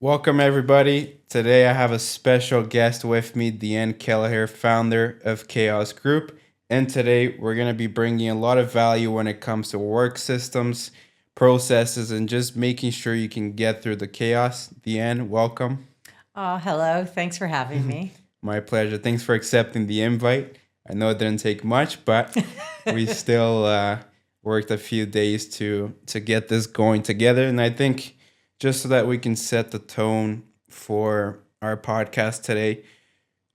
Welcome, everybody. Today I have a special guest with me, Deanne Kelleher, founder of Kaos Group. And today we're going to be bringing a lot of value when it comes to work systems, processes, and just making sure you can get through the chaos. Deanne, welcome. Oh, hello. Thanks for having me. My pleasure. Thanks for accepting the invite. I know it didn't take much, but we still worked a few days to get this going together. And I think just so that we can set the tone for our podcast today,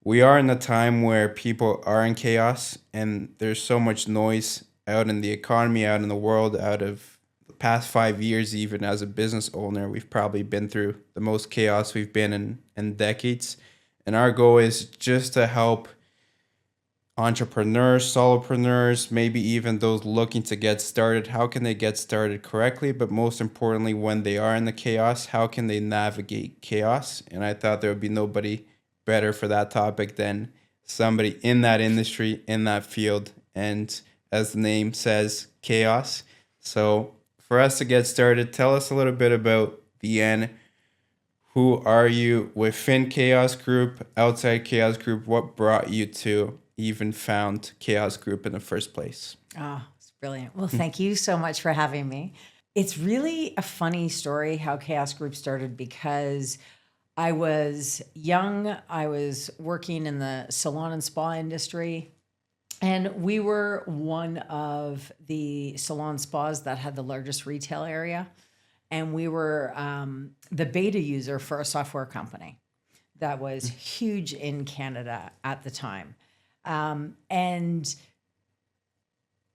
we are in a time where people are in chaos and there's so much noise out in the economy, out in the world, out of the past 5 years, even as a business owner, we've probably been through the most chaos we've been in decades. And our goal is just to help entrepreneurs, solopreneurs, maybe even those looking to get started. How can they get started correctly? But most importantly, when they are in the chaos, how can they navigate chaos? And I thought there would be nobody better for that topic than somebody in that industry, in that field, and as the name says, chaos. So for us to get started, tell us a little bit about Deanne. Who are you within Chaos Group, outside Chaos Group? What brought you to even found Chaos Group in the first place? Oh, it's brilliant. Well, thank you so much for having me. It's really a funny story how Chaos Group started because I was young. I was working in the salon and spa industry. And we were one of the salon spas that had the largest retail area. And we were the beta user for a software company that was huge in Canada at the time. And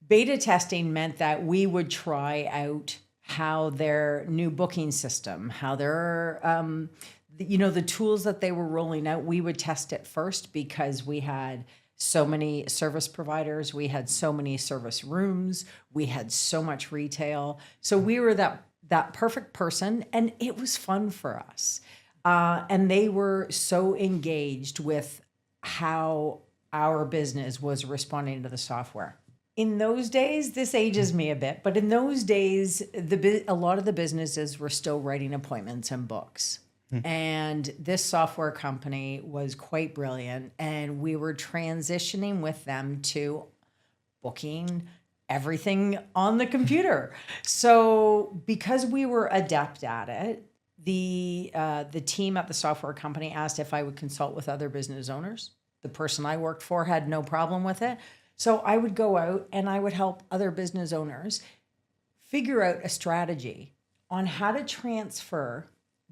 beta testing meant that we would try out how their new booking system, how their, the tools that they were rolling out, we would test it first because we had so many service providers, we had so many service rooms, we had so much retail. So we were that perfect person, and it was fun for us. And they were so engaged with how our business was responding to the software. In those days, this ages me a bit, but in those days, a lot of the businesses were still writing appointments and books. And this software company was quite brilliant, and we were transitioning with them to booking everything on the computer. So because we were adept at it, the team at the software company asked if I would consult with other business owners. The person I worked for had no problem with it. So I would go out and I would help other business owners figure out a strategy on how to transfer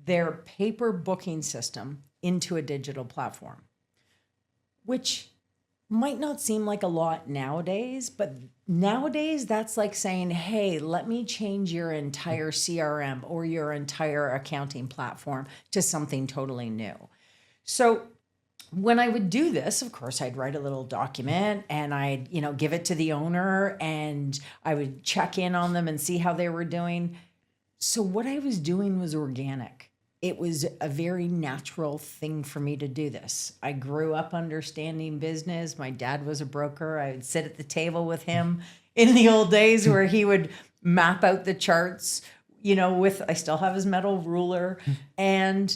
their paper booking system into a digital platform, which might not seem like a lot nowadays, but nowadays that's like saying, hey, let me change your entire CRM or your entire accounting platform to something totally new. So when I would do this, of course, I'd write a little document and I'd, give it to the owner and I would check in on them and see how they were doing. So what I was doing was organic. It was a very natural thing for me to do this. I grew up understanding business. My dad was a broker. I would sit at the table with him in the old days where he would map out the charts, I still have his metal ruler. And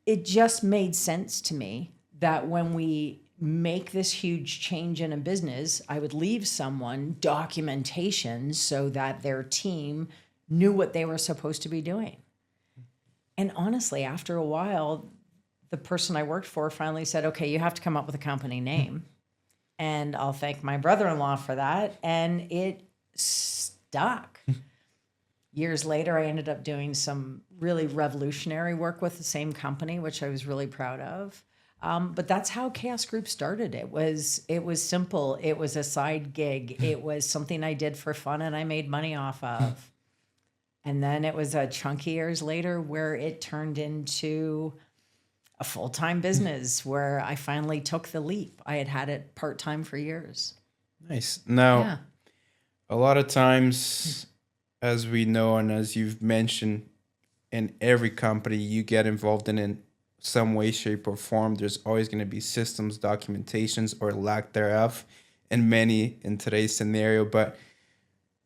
it just made sense to me that when we make this huge change in a business, I would leave someone documentation so that their team knew what they were supposed to be doing. And honestly, after a while, the person I worked for finally said, okay, you have to come up with a company name. And I'll thank my brother-in-law for that. And it stuck. Years later, I ended up doing some really revolutionary work with the same company, which I was really proud of. But that's how Chaos Group started. It was simple. It was a side gig. It was something I did for fun and I made money off of. And then it was a chunky years later where it turned into a full-time business where I finally took the leap. I had it part-time for years. Nice. Now, a lot of times, as we know and as you've mentioned, in every company you get involved in some way, shape, or form, there's always going to be systems, documentations, or lack thereof, and many in today's scenario. But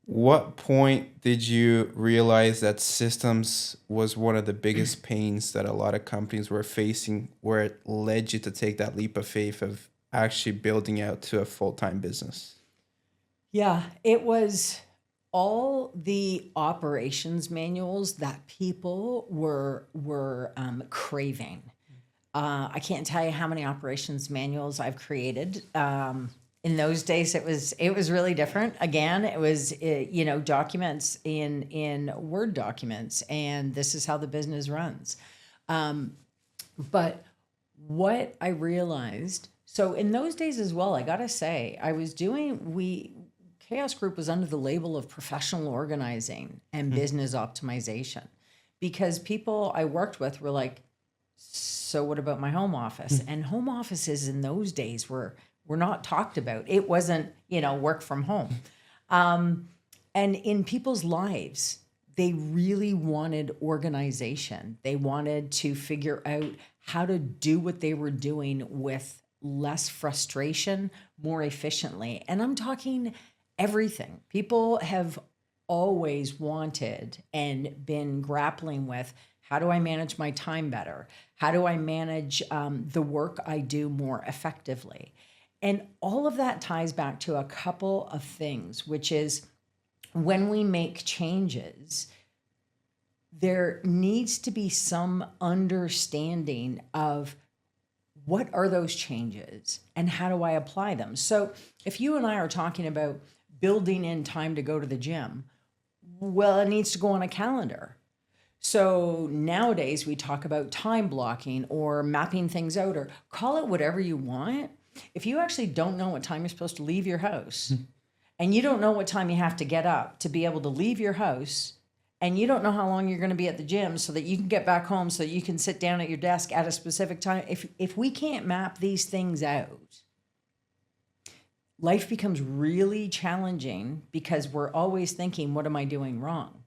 What point did you realize that systems was one of the biggest pains that a lot of companies were facing, where it led you to take that leap of faith of actually building out to a full-time business? Yeah, it was all the operations manuals that people were craving. I can't tell you how many operations manuals I've created. In those days, it was really different. Again, it was documents in Word documents, and this is how the business runs. But what I realized, so in those days as well, I gotta say, Chaos Group was under the label of professional organizing and business optimization, because people I worked with were like, so what about my home office? And home offices in those days were not talked about. It wasn't, work from home. And in people's lives, they really wanted organization. They wanted to figure out how to do what they were doing with less frustration, more efficiently. And I'm talking everything. People have always wanted and been grappling with, how do I manage my time better? How do I manage the work I do more effectively? And all of that ties back to a couple of things, which is, when we make changes, there needs to be some understanding of what are those changes and how do I apply them. So if you and I are talking about building in time to go to the gym, well, it needs to go on a calendar. So nowadays we talk about time blocking or mapping things out, or call it whatever you want. If you actually don't know what time you're supposed to leave your house, and you don't know what time you have to get up to be able to leave your house, and you don't know how long you're going to be at the gym so that you can get back home so that you can sit down at your desk at a specific time, if we can't map these things out, life becomes really challenging, because we're always thinking, what am I doing wrong?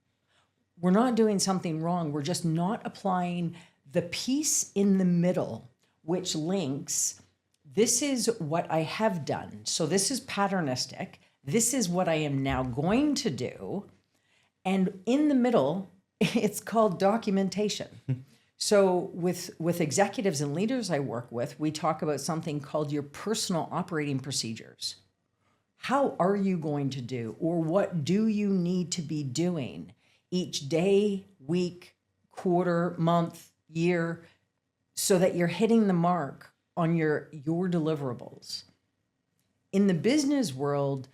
We're not doing something wrong. We're just not applying the piece in the middle, which links, this is what I have done. So this is patternistic. This is what I am now going to do. And in the middle, it's called documentation. So with executives and leaders I work with, we talk about something called your personal operating procedures. How are you going to do, or what do you need to be doing each day, week, quarter, month, year, so that you're hitting the mark on your deliverables? In the business world,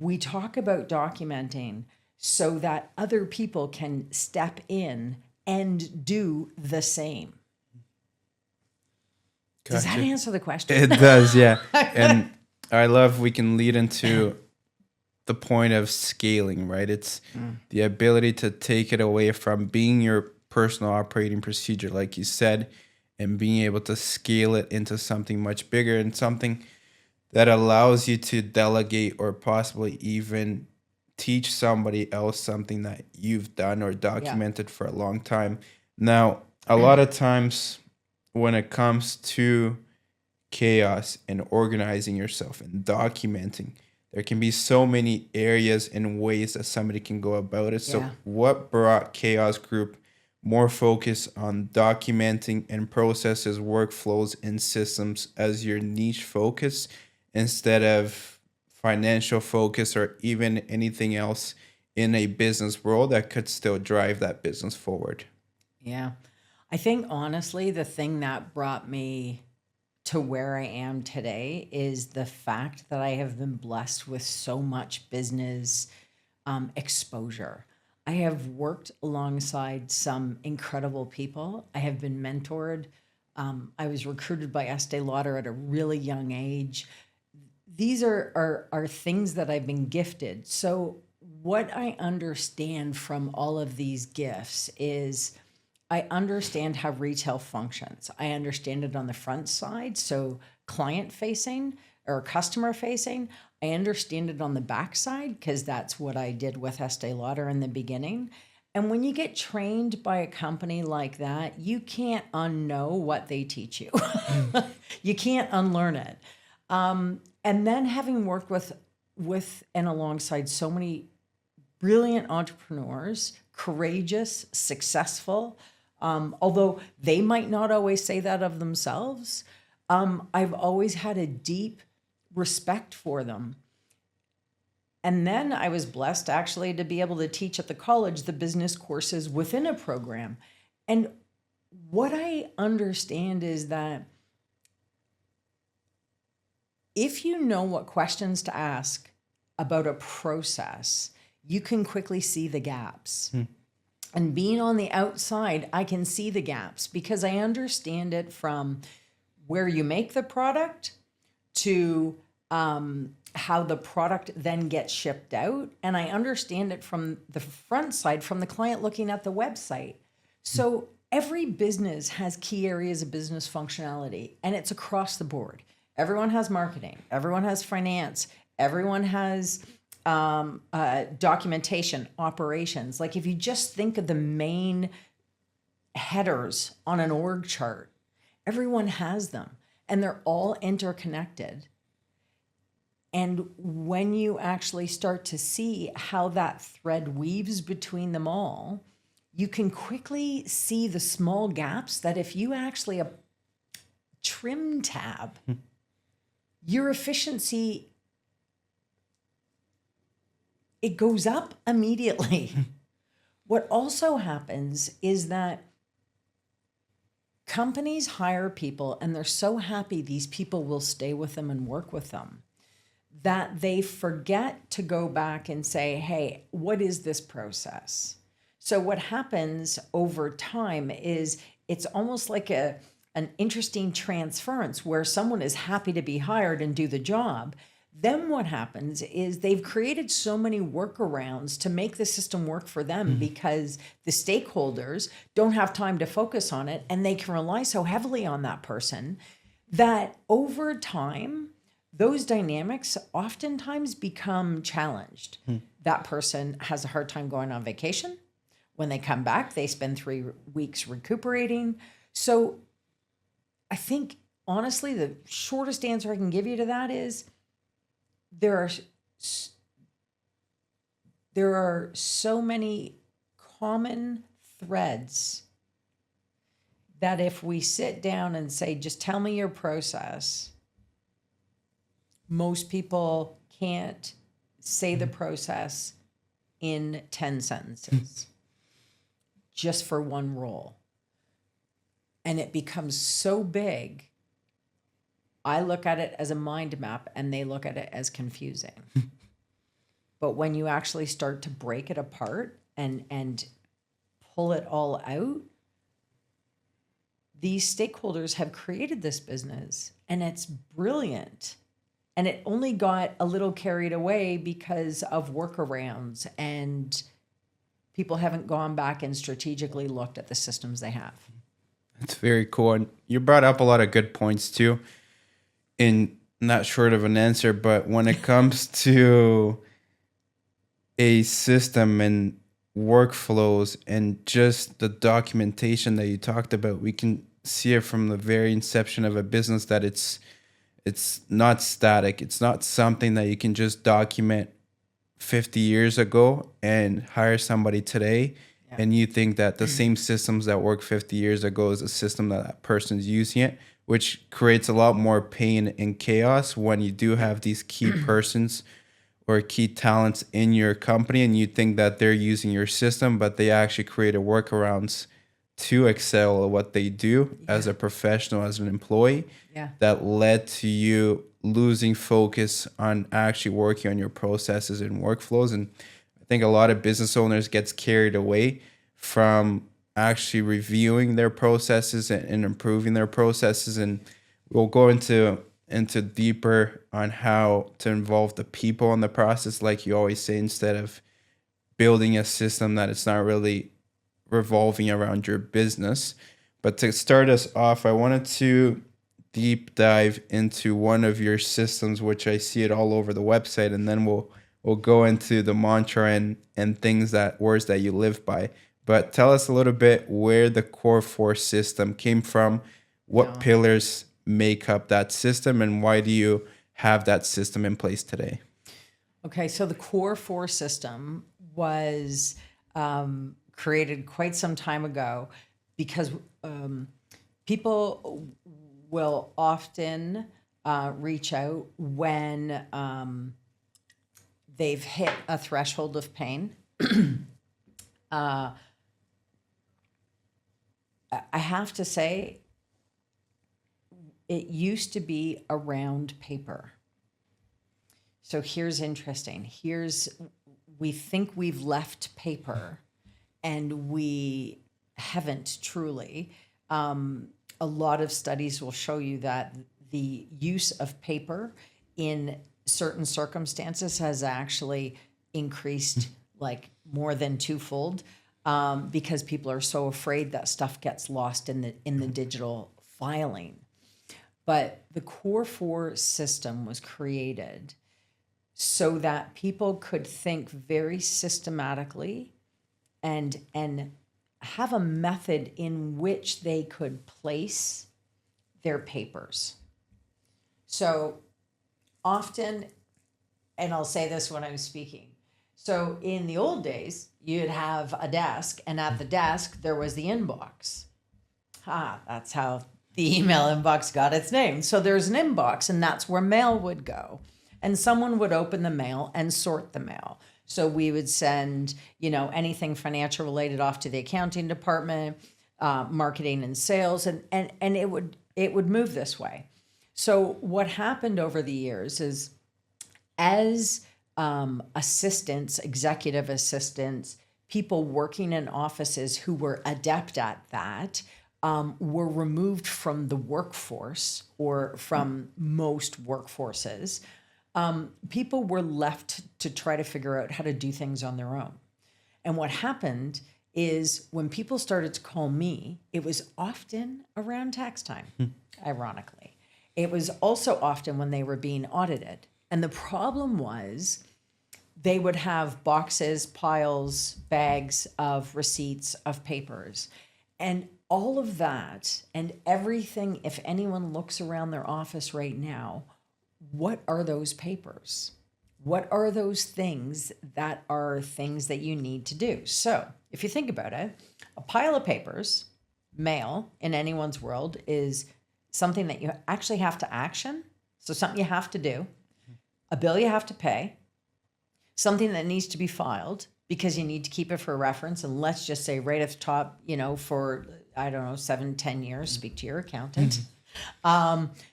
we talk about documenting so that other people can step in and do the same. Does that Gotcha. answer the question? It does, yeah. And I love we can lead into the point of scaling, right? It's the ability to take it away from being your personal operating procedure, like you said, and being able to scale it into something much bigger and something that allows you to delegate or possibly even teach somebody else something that you've done or documented for a long time. Now, a lot of times when it comes to chaos and organizing yourself and documenting, there can be so many areas and ways that somebody can go about it. So what brought Chaos Group more focus on documenting and processes, workflows, and systems as your niche focus instead of financial focus or even anything else in a business world that could still drive that business forward? Yeah. I think honestly, the thing that brought me to where I am today is the fact that I have been blessed with so much business exposure. I have worked alongside some incredible people. I have been mentored. I was recruited by Estee Lauder at a really young age. These are things that I've been gifted. So what I understand from all of these gifts is, I understand how retail functions. I understand it on the front side, so client facing or customer facing. I understand it on the back side, because that's what I did with Estee Lauder in the beginning. And when you get trained by a company like that, you can't unknow what they teach you. You can't unlearn it. And then having worked with and alongside so many brilliant entrepreneurs, courageous, successful. Although they might not always say that of themselves, I've always had a deep respect for them. And then I was blessed actually to be able to teach at the college the business courses within a program. And what I understand is that if you know what questions to ask about a process, you can quickly see the gaps. And being on the outside, I can see the gaps because I understand it from where you make the product to how the product then gets shipped out. And I understand it from the front side, from the client looking at the website. So every business has key areas of business functionality, and it's across the board. Everyone has marketing, everyone has finance, everyone has documentation, operations. Like if you just think of the main headers on an org chart, everyone has them and they're all interconnected. And when you actually start to see how that thread weaves between them all, you can quickly see the small gaps that if you actually trim tab, your efficiency, it goes up immediately. What also happens is that companies hire people and they're so happy these people will stay with them and work with them that they forget to go back and say, hey, what is this process? So what happens over time is it's almost like an interesting transference where someone is happy to be hired and do the job. Then what happens is they've created so many workarounds to make the system work for them because the stakeholders don't have time to focus on it and they can rely so heavily on that person that over time, those dynamics oftentimes become challenged. That person has a hard time going on vacation. When they come back, they spend 3 weeks recuperating. So I think, honestly, the shortest answer I can give you to that is there are so many common threads that if we sit down and say, just tell me your process, most people can't say the process in 10 sentences just for one role. And it becomes so big, I look at it as a mind map and they look at it as confusing. But when you actually start to break it apart and pull it all out, these stakeholders have created this business and it's brilliant. And it only got a little carried away because of workarounds and people haven't gone back and strategically looked at the systems they have. That's very cool. And you brought up a lot of good points too, in not short of an answer, but when it comes to a system and workflows and just the documentation that you talked about, we can see it from the very inception of a business that it's not static. It's not something that you can just document 50 years ago and hire somebody today. Yeah. And you think that the same systems that worked 50 years ago is a system that person's using it, which creates a lot more pain and chaos when you do have these key persons or key talents in your company and you think that they're using your system, but they actually created workarounds to excel at what they do as a professional, as an employee, that led to you losing focus on actually working on your processes and workflows. And I think a lot of business owners gets carried away from actually reviewing their processes and improving their processes. And we'll go into deeper on how to involve the people in the process, like you always say, instead of building a system that it's not really revolving around your business. But to start us off, I wanted to deep dive into one of your systems, which I see it all over the website, and then we'll go into the mantra and things words that you live by. But tell us a little bit where the Core 4 system came from, what pillars make up that system, and why do you have that system in place today? Okay, so the Core 4 system was created quite some time ago because people will often reach out when they've hit a threshold of pain. I have to say, it used to be around paper. So here's interesting. We think we've left paper, and we haven't truly. A lot of studies will show you that the use of paper in certain circumstances has actually increased like more than twofold, because people are so afraid that stuff gets lost in the digital filing. But the Core 4 system was created so that people could think very systematically and have a method in which they could place their papers. So often, and I'll say this when I'm speaking, so in the old days, you'd have a desk, and at the desk, there was the inbox. That's how the email inbox got its name. So there's an inbox, and that's where mail would go. And someone would open the mail and sort the mail. So we would send, anything financial related off to the accounting department, marketing and sales, and it would move this way. So what happened over the years is, as assistants, executive assistants, people working in offices who were adept at that, were removed from the workforce or from most workforces, people were left to try to figure out how to do things on their own. And what happened is, when people started to call me, it was often around tax time, ironically. It was also often when they were being audited. And the problem was, they would have boxes, piles, bags of receipts, of papers. And all of that and everything, if anyone looks around their office right now, what are those papers? What are those things that are things that you need to do? So if you think about it, a pile of papers, mail in anyone's world, is something that you actually have to action. So something you have to do, a bill you have to pay, something that needs to be filed because you need to keep it for reference. And let's just say right at the top, for, 7-10 years, speak to your accountant.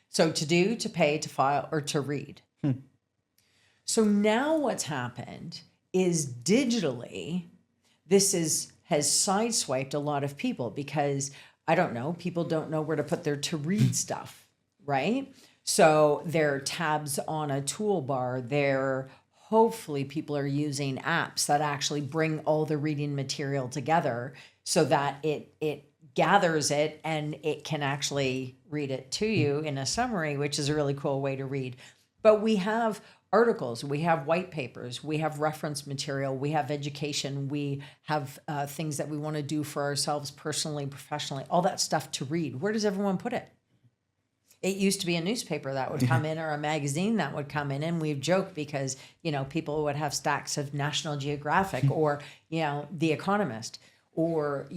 So to do, to pay, to file, or to read. So now what's happened is, digitally, this has sideswiped a lot of people, because people don't know where to put their to read stuff, right? So their tabs on a toolbar, hopefully people are using apps that actually bring all the reading material together so that it gathers it and it can actually read it to you in a summary, which is a really cool way to read. But we have articles, we have white papers, we have reference material, we have education, we have things that we want to do for ourselves personally, professionally, all that stuff to read. Where does everyone put it? It used to be a newspaper that would come in, or a magazine that would come in, and we've joked because, people would have stacks of National Geographic or, The Economist, or,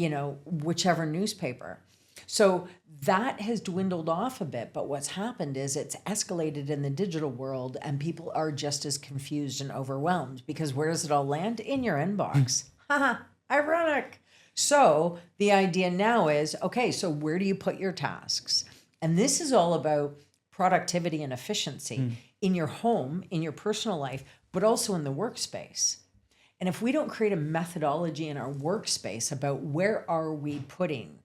whichever newspaper. So that has dwindled off a bit, but what's happened is it's escalated in the digital world, and people are just as confused and overwhelmed, because where does it all land? In your inbox. Haha, ironic. So the idea now is, okay, so where do you put your tasks? And this is all about productivity and efficiency in your home, in your personal life, but also in the workspace. And if we don't create a methodology in our workspace about where are we putting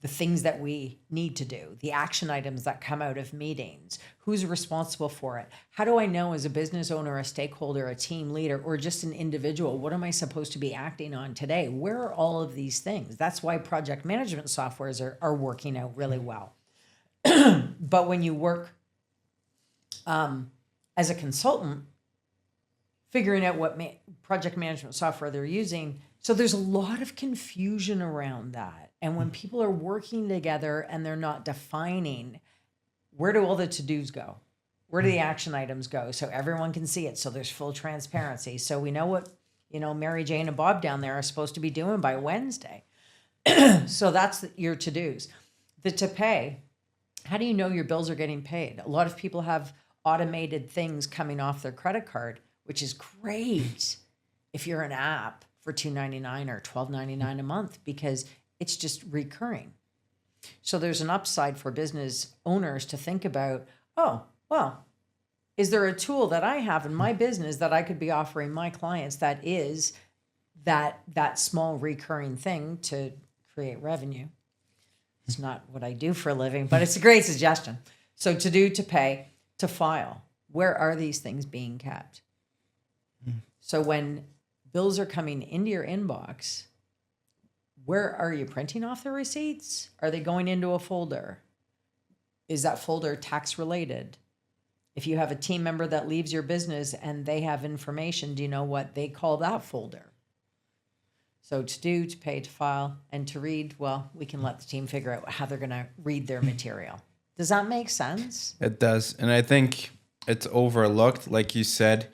the things that we need to do, the action items that come out of meetings, who's responsible for it? How do I know, as a business owner, a stakeholder, a team leader, or just an individual, what am I supposed to be acting on today? Where are all of these things? That's why project management softwares are working out really well. But when you work as a consultant, figuring out what project management software they're using, so there's a lot of confusion around that. And when people are working together and they're not defining, where do all the to-dos go? Where do the action items go? So everyone can see it. So there's full transparency. So we know what Mary Jane and Bob down there are supposed to be doing by Wednesday. So that's your to-dos. The to pay, how do you know your bills are getting paid? A lot of people have automated things coming off their credit card, which is great if you're an app for $2.99 or $12.99 a month, because it's just recurring. So there's an upside for business owners to think about, oh, well, is there a tool that I have in my business that I could be offering my clients that is that small recurring thing to create revenue? It's not what I do for a living, but it's a great suggestion. So to do, to pay, to file, where are these things being kept? So when bills are coming into your inbox, where are you printing off the receipts? Are they going into a folder? Is that folder tax related? If you have a team member that leaves your business and they have information, do you know what they call that folder? So to do, to pay, to file, and to read, well, we can let the team figure out how they're going to read their material. Does that make sense? It does. And I think it's overlooked, like you said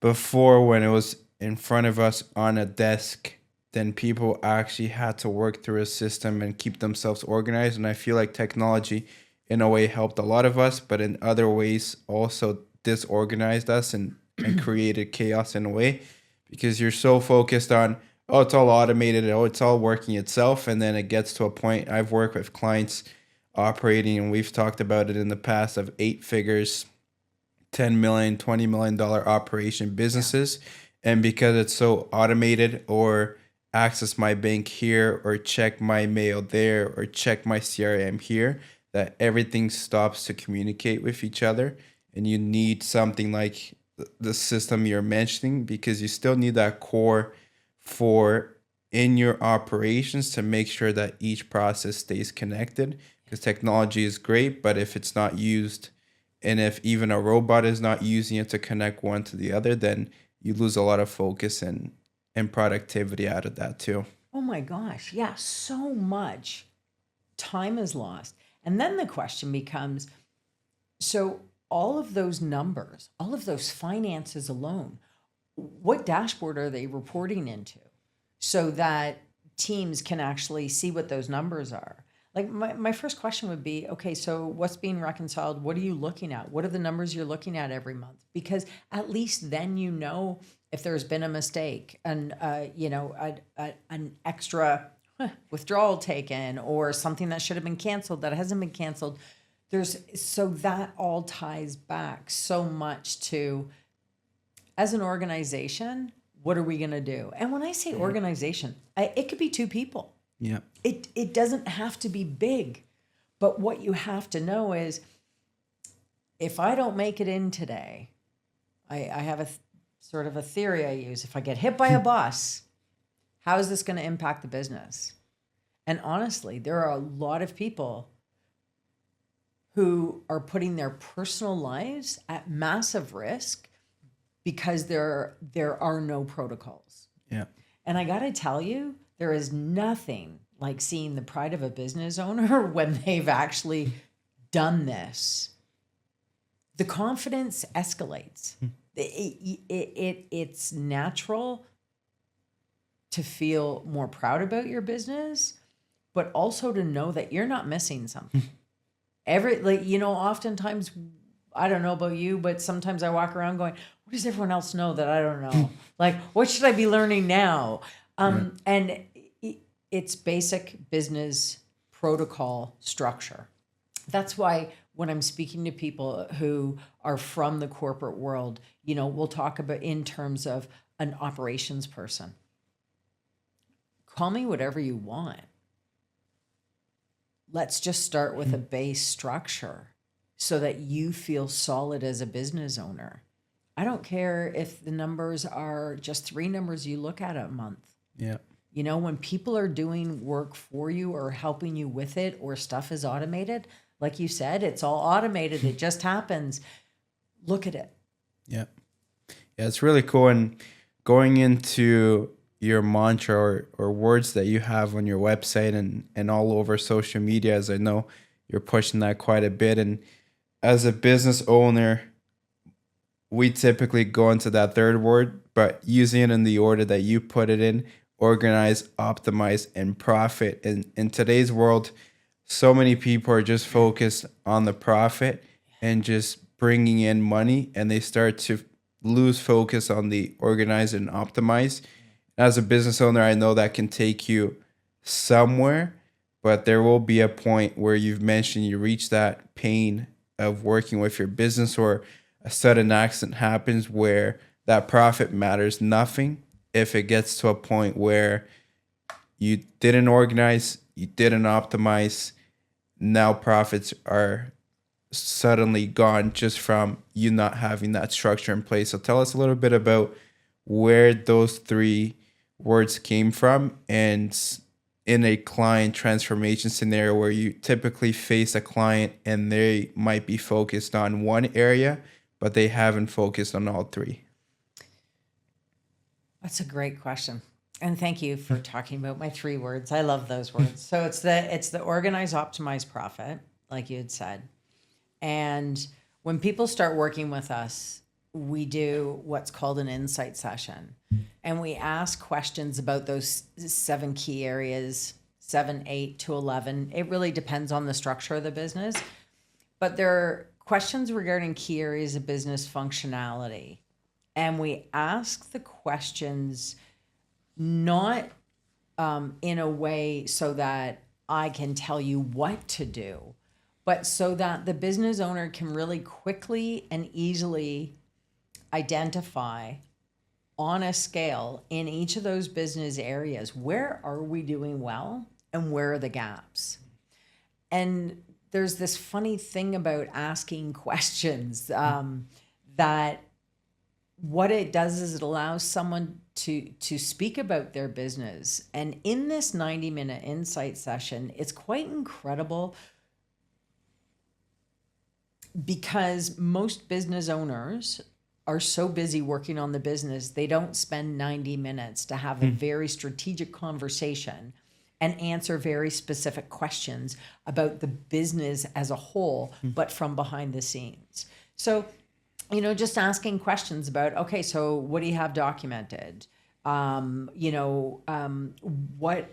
before, when it was in front of us on a desk, then people actually had to work through a system and keep themselves organized. And I feel like technology, in a way, helped a lot of us, but in other ways also disorganized us and created chaos in a way, because you're so focused on, oh, it's all automated, oh, it's all working itself. And then it gets to a point, I've worked with clients operating, and we've talked about it in the past, of 8 figures, $10 million, $20 million operation businesses. Yeah. And because it's so automated, or access my bank here, or check my mail there, or check my CRM here, that everything stops to communicate with each other. And you need something like the system you're mentioning, because you still need that core for in your operations to make sure that each process stays connected, because technology is great, but if it's not used, and if even a robot is not using it to connect one to the other, then you lose a lot of focus and productivity out of that too. Oh my gosh. Yeah. So much time is lost. And then the question becomes, so all of those numbers, all of those finances alone, what dashboard are they reporting into so that teams can actually see what those numbers are? Like my first question would be, okay, so what's being reconciled? What are you looking at? What are the numbers you're looking at every month? Because at least then you know if there's been a mistake and, an extra withdrawal taken, or something that should have been canceled that hasn't been canceled. So that all ties back so much to, as an organization, what are we going to do? And when I say organization, it could be 2 people. Yeah. It doesn't have to be big, but what you have to know is, if I don't make it in today, I have a sort of a theory I use. If I get hit by a bus, how is this going to impact the business? And honestly, there are a lot of people who are putting their personal lives at massive risk because there are no protocols. Yeah. And I got to tell you, there is nothing like seeing the pride of a business owner when they've actually done this. The confidence escalates. It's natural to feel more proud about your business, but also to know that you're not missing something. Oftentimes, I don't know about you, but sometimes I walk around going, what does everyone else know that I don't know? Like, what should I be learning now? Right. And it's basic business protocol structure. That's why when I'm speaking to people who are from the corporate world, we'll talk about in terms of an operations person. Call me whatever you want. Let's just start with a base structure so that you feel solid as a business owner. I don't care if the numbers are just 3 numbers you look at a month. Yeah. When people are doing work for you or helping you with it, or stuff is automated, like you said, it's all automated. It just happens. Look at it. Yeah. Yeah, it's really cool. And going into your mantra or words that you have on your website and all over social media, as I know you're pushing that quite a bit. And as a business owner, we typically go into that third word, but using it in the order that you put it in: organize, optimize, and profit. And in today's world, so many people are just focused on the profit and just bringing in money, and they start to lose focus on the organize and optimize. As a business owner, I know that can take you somewhere, but there will be a point where you've mentioned you reach that pain of working with your business, or a sudden accident happens where that profit matters nothing. If it gets to a point where you didn't organize, you didn't optimize, now profits are suddenly gone just from you not having that structure in place. So tell us a little bit about where those three words came from, and in a client transformation scenario where you typically face a client and they might be focused on one area, but they haven't focused on all three. That's a great question. And thank you for talking about my three words. I love those words. So it's the organize, optimize, profit, like you had said. And when people start working with us, we do what's called an insight session. And we ask questions about those 7 key areas, 7, 8 to 11. It really depends on the structure of the business. But there are questions regarding key areas of business functionality. And we ask the questions not in a way so that I can tell you what to do, but so that the business owner can really quickly and easily identify on a scale in each of those business areas, where are we doing well and where are the gaps? And there's this funny thing about asking questions that what it does is it allows someone to speak about their business. And in this 90-minute insight session, it's quite incredible because most business owners are so busy working on the business, they don't spend 90 minutes to have a very strategic conversation and answer very specific questions about the business as a whole, but from behind the scenes. So, just asking questions about, okay, so what do you have documented? What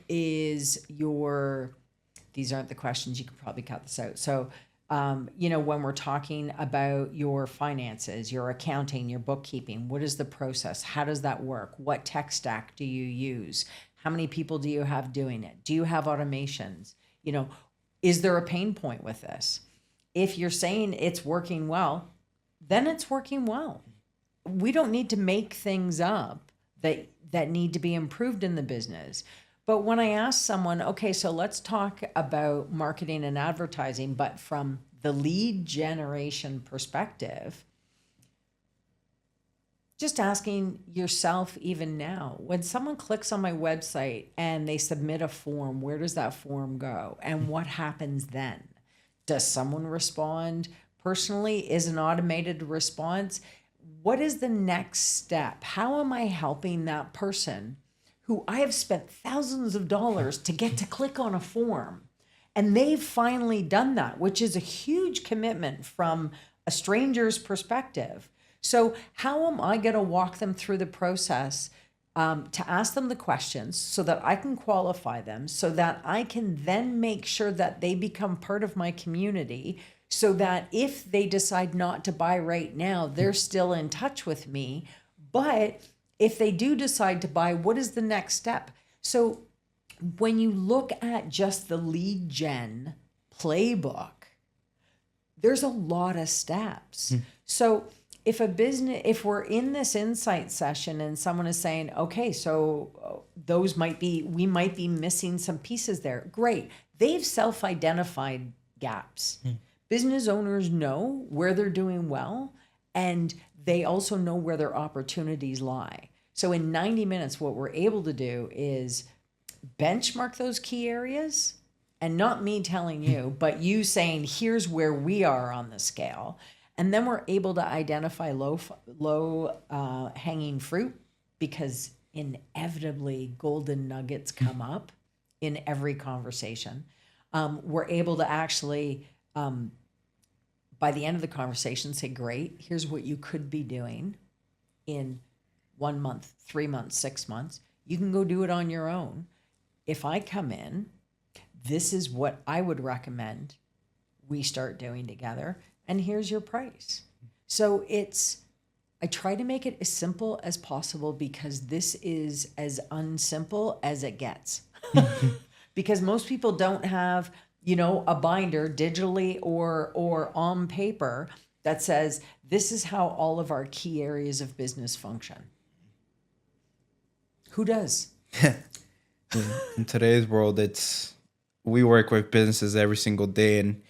is your, these aren't the questions, you can probably cut this out. So, when we're talking about your finances, your accounting, your bookkeeping, what is the process? How does that work? What tech stack do you use? How many people do you have doing it? Do you have automations? Is there a pain point with this? If you're saying it's working well, then it's working well. We don't need to make things up that need to be improved in the business. But when I ask someone, okay, so let's talk about marketing and advertising, but from the lead generation perspective, just asking yourself even now, when someone clicks on my website and they submit a form, where does that form go? And what happens then? Does someone respond personally? Is an automated response? What is the next step? How am I helping that person who I have spent thousands of dollars to get to click on a form? And they've finally done that, which is a huge commitment from a stranger's perspective. So how am I going to walk them through the process to ask them the questions so that I can qualify them, so that I can then make sure that they become part of my community, so that if they decide not to buy right now, they're still in touch with me. But if they do decide to buy, what is the next step? So when you look at just the lead gen playbook, there's a lot of steps. So if we're in this insight session and someone is saying, okay, so we might be missing some pieces there. Great. They've self-identified gaps. Business owners know where they're doing well, and they also know where their opportunities lie. So in 90 minutes, what we're able to do is benchmark those key areas, and not me telling you, but you saying, here's where we are on the scale. And then we're able to identify low hanging fruit, because inevitably golden nuggets come up in every conversation. We're able to actually, by the end of the conversation, say, great, here's what you could be doing in 1 month, 3 months, 6 months. You can go do it on your own. If I come in, this is what I would recommend we start doing together, and here's your price. So I try to make it as simple as possible because this is as unsimple as it gets. Because most people don't have, a binder digitally or on paper that says this is how all of our key areas of business function. Who does? In today's world, we work with businesses every single day, and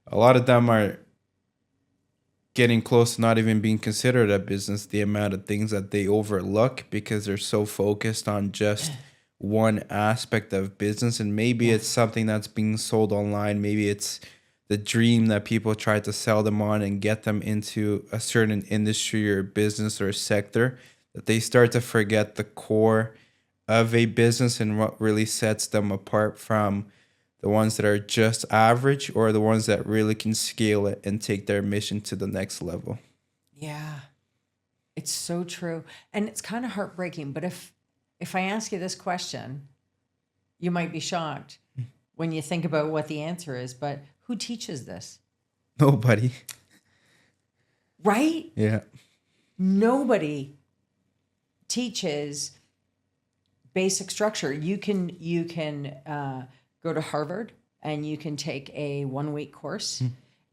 a lot of them are getting close to not even being considered a business. The amount of things that they overlook because they're so focused on just one aspect of business, and maybe it's something that's being sold online. Maybe it's the dream that people try to sell them on and get them into a certain industry or business or sector, that they start to forget the core of a business and what really sets them apart from the ones that are just average or the ones that really can scale it and take their mission to the next level. Yeah, it's so true. And it's kind of heartbreaking. But if I ask you this question, you might be shocked when you think about what the answer is. But who teaches this? Nobody. Right? Yeah. Nobody teaches basic structure. You can go to Harvard and you can take a 1-week course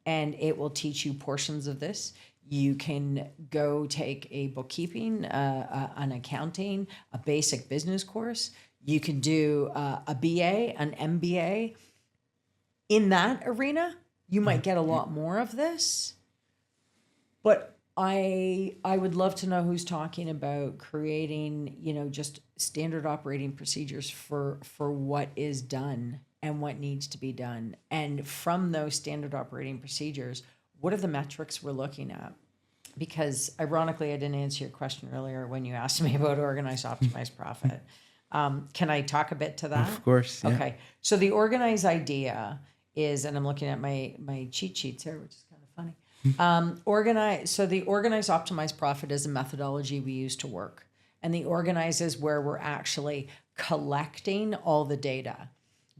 and it will teach you portions of this. You can go take a bookkeeping, an accounting, a basic business course. You can do a BA, an MBA. In that arena, you might get a lot more of this. But I would love to know who's talking about creating, just standard operating procedures for what is done and what needs to be done. And from those standard operating procedures, what are the metrics we're looking at? Because ironically, I didn't answer your question earlier when you asked me about organize, optimize, profit. Can I talk a bit to that? Of course. Yeah. Okay. So the organize idea is, and I'm looking at my cheat sheets here, which is kind of funny. The organize, optimize, profit is a methodology we use to work. And the organize is where we're actually collecting all the data.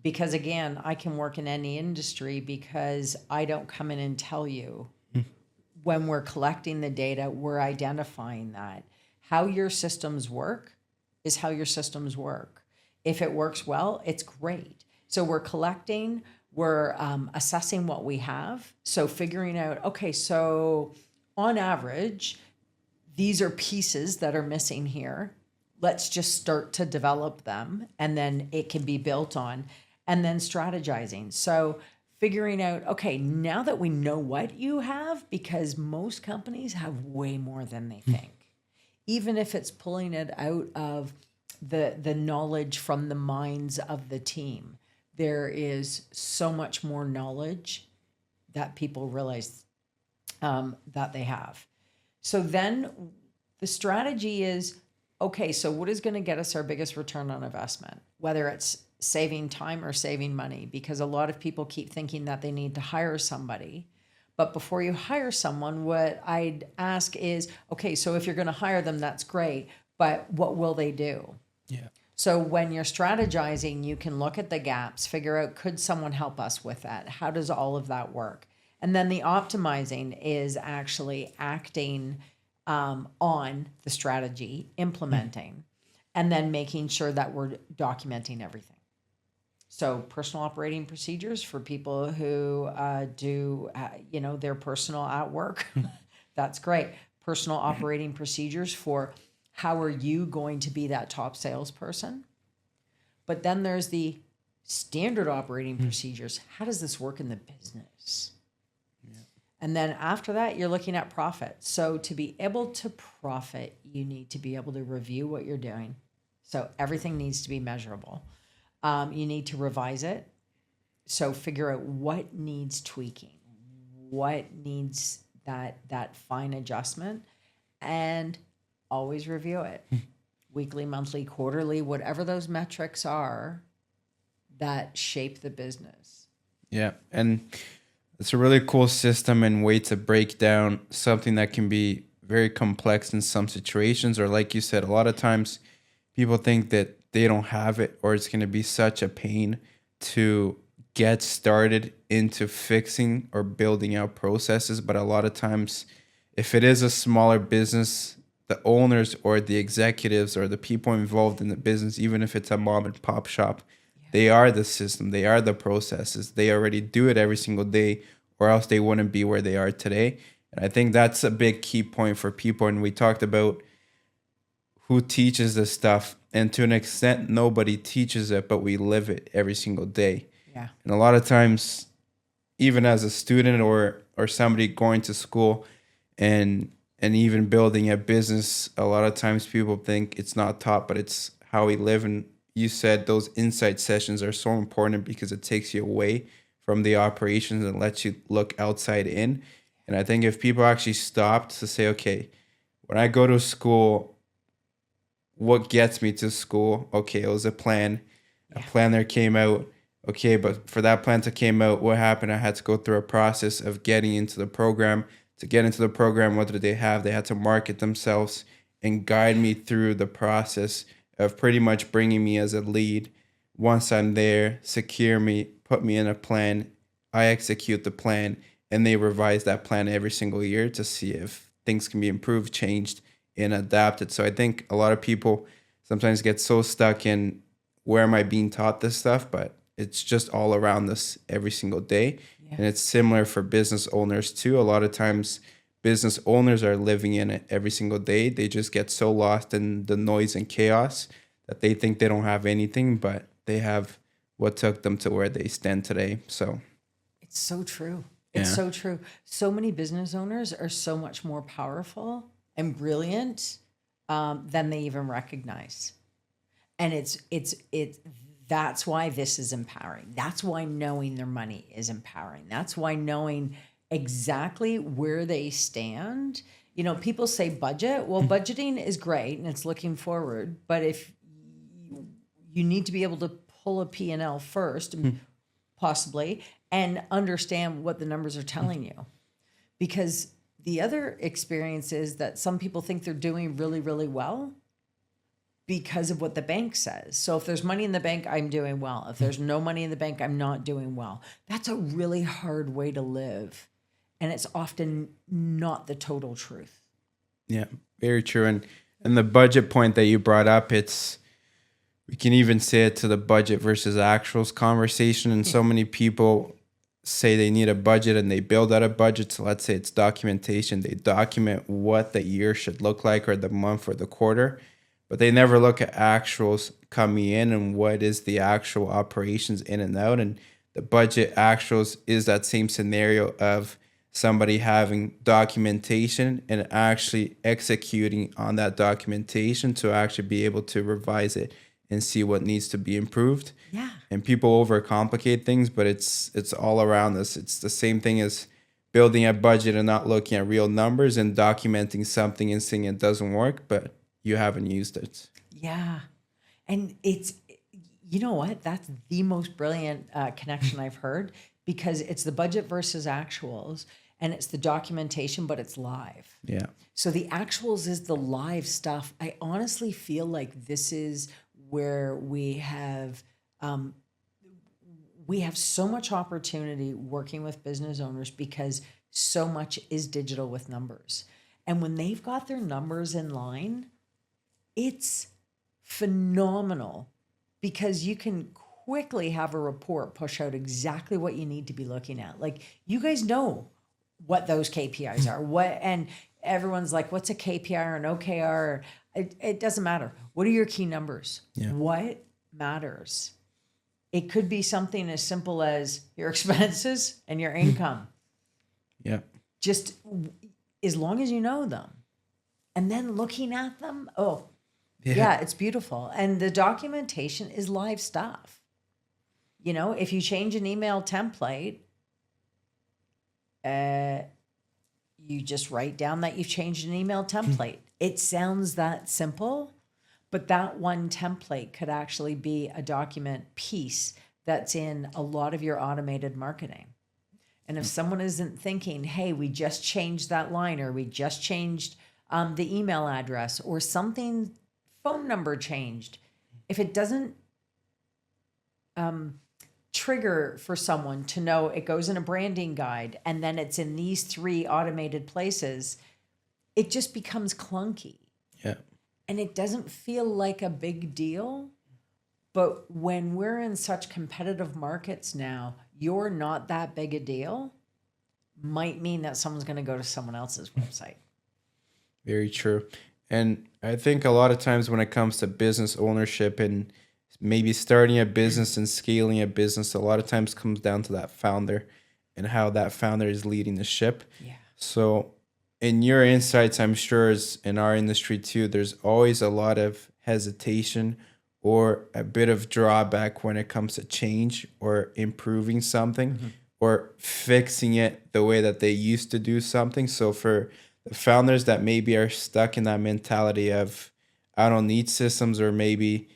Because again, I can work in any industry because I don't come in and tell you. When we're collecting the data, we're identifying that. How your systems work is how your systems work. If it works well, it's great. So we're collecting, we're assessing what we have. So figuring out, okay, so on average, these are pieces that are missing here. Let's just start to develop them and then it can be built on. And then strategizing. So figuring out, okay, now that we know what you have, because most companies have way more than they think. Even if it's pulling it out of the knowledge from the minds of the team, there is so much more knowledge that people realize that they have. So then the strategy is, okay, so what is going to get us our biggest return on investment? Whether it's saving time or saving money, because a lot of people keep thinking that they need to hire somebody. But before you hire someone, what I'd ask is, okay, so if you're going to hire them, that's great, but what will they do? Yeah. So when you're strategizing, you can look at the gaps, figure out, could someone help us with that? How does all of that work? And then the optimizing is actually acting on the strategy, implementing, and then making sure that we're documenting everything. So personal operating procedures for people who do, their personal at work. That's great. Personal operating procedures for how are you going to be that top salesperson? But then there's the standard operating procedures. How does this work in the business? Yeah. And then after that, you're looking at profit. So to be able to profit, you need to be able to review what you're doing. So everything needs to be measurable. You need to revise it. So figure out what needs tweaking, what needs that fine adjustment, and always review it. Weekly, monthly, quarterly, whatever those metrics are that shape the business. Yeah. And it's a really cool system and way to break down something that can be very complex in some situations, or like you said, a lot of times people think that they don't have it, or it's going to be such a pain to get started into fixing or building out processes. But a lot of times, if it is a smaller business, the owners or the executives or the people involved in the business, even if it's a mom and pop shop, they are the system, they are the processes. They already do it every single day, or else they wouldn't be where they are today. And I think that's a big key point for people. And we talked about who teaches this stuff. And to an extent, nobody teaches it, but we live it every single day. Yeah. And a lot of times, even as a student or somebody going to school and even building a business, a lot of times people think it's not taught, but it's how we live. And you said those insight sessions are so important because it takes you away from the operations and lets you look outside in. And I think if people actually stopped to say, okay, when I go to school, what gets me to school? Okay, it was a plan. A plan there came out. Okay, but for that plan to came out, what happened? I had to go through a process of getting into the program. To get into the program, what did they have? They had to market themselves and guide me through the process of pretty much bringing me as a lead. Once I'm there, secure me, put me in a plan. I execute the plan, and they revise that plan every single year to see if things can be improved, changed, and adapted. So I think a lot of people sometimes get so stuck in where am I being taught this stuff, but it's just all around us every single day. Yeah. And it's similar for business owners too. A lot of times business owners are living in it every single day. They just get so lost in the noise and chaos that they think they don't have anything, but they have what took them to where they stand today. So it's so true. It's so true. So many business owners are so much more powerful and brilliant than they even recognize. And it's that's why this is empowering. That's why knowing their money is empowering. That's why knowing exactly where they stand. You know, people say budget. Well, budgeting is great and it's looking forward. But if you need to be able to pull a P&L first, possibly, and understand what the numbers are telling you. Because the other experience is that some people think they're doing really, really well because of what the bank says. So if there's money in the bank, I'm doing well. If there's no money in the bank, I'm not doing well. That's a really hard way to live. And it's often not the total truth. Yeah, very true. And the budget point that you brought up, we can even say it to the budget versus actuals conversation. And so many people say they need a budget and they build out a budget. So let's say it's documentation. They document what the year should look like or the month or the quarter. But they never look at actuals coming in and what is the actual operations in and out. And the budget actuals is that same scenario of somebody having documentation and actually executing on that documentation to actually be able to revise it and see what needs to be improved. Yeah. And people overcomplicate things, but it's all around us. It's the same thing as building a budget and not looking at real numbers and documenting something and saying it doesn't work, but you haven't used it. Yeah. And it's, you know what? That's the most brilliant connection I've heard, because it's the budget versus actuals and it's the documentation, but it's live. Yeah. So the actuals is the live stuff. I honestly feel like this is where we have so much opportunity working with business owners because so much is digital with numbers. And when they've got their numbers in line, it's phenomenal because you can quickly have a report push out exactly what you need to be looking at. Like, you guys know what those KPIs are. And everyone's like, what's a KPI or an OKR? It doesn't matter. What are your key numbers? Yeah. What matters? It could be something as simple as your expenses and your income. Yeah. Just as long as you know them. And then looking at them, yeah, it's beautiful. And the documentation is live stuff. You know, if you change an email template, you just write down that you've changed an email template. It sounds that simple, but that one template could actually be a document piece that's in a lot of your automated marketing. And if someone isn't thinking, hey, we just changed that line, or we just changed the email address or something, phone number changed. If it doesn't trigger for someone to know it goes in a branding guide and then it's in these 3 automated places, it just becomes clunky. Yeah. And it doesn't feel like a big deal. But when we're in such competitive markets now, you're not that big a deal might mean that someone's going to go to someone else's website. Very true. And I think a lot of times when it comes to business ownership and maybe starting a business and scaling a business, a lot of times comes down to that founder and how that founder is leading the ship. Yeah. So in your insights, I'm sure as in our industry too, there's always a lot of hesitation or a bit of drawback when it comes to change or improving something or fixing it the way that they used to do something. So for the founders that maybe are stuck in that mentality of I don't need systems or maybe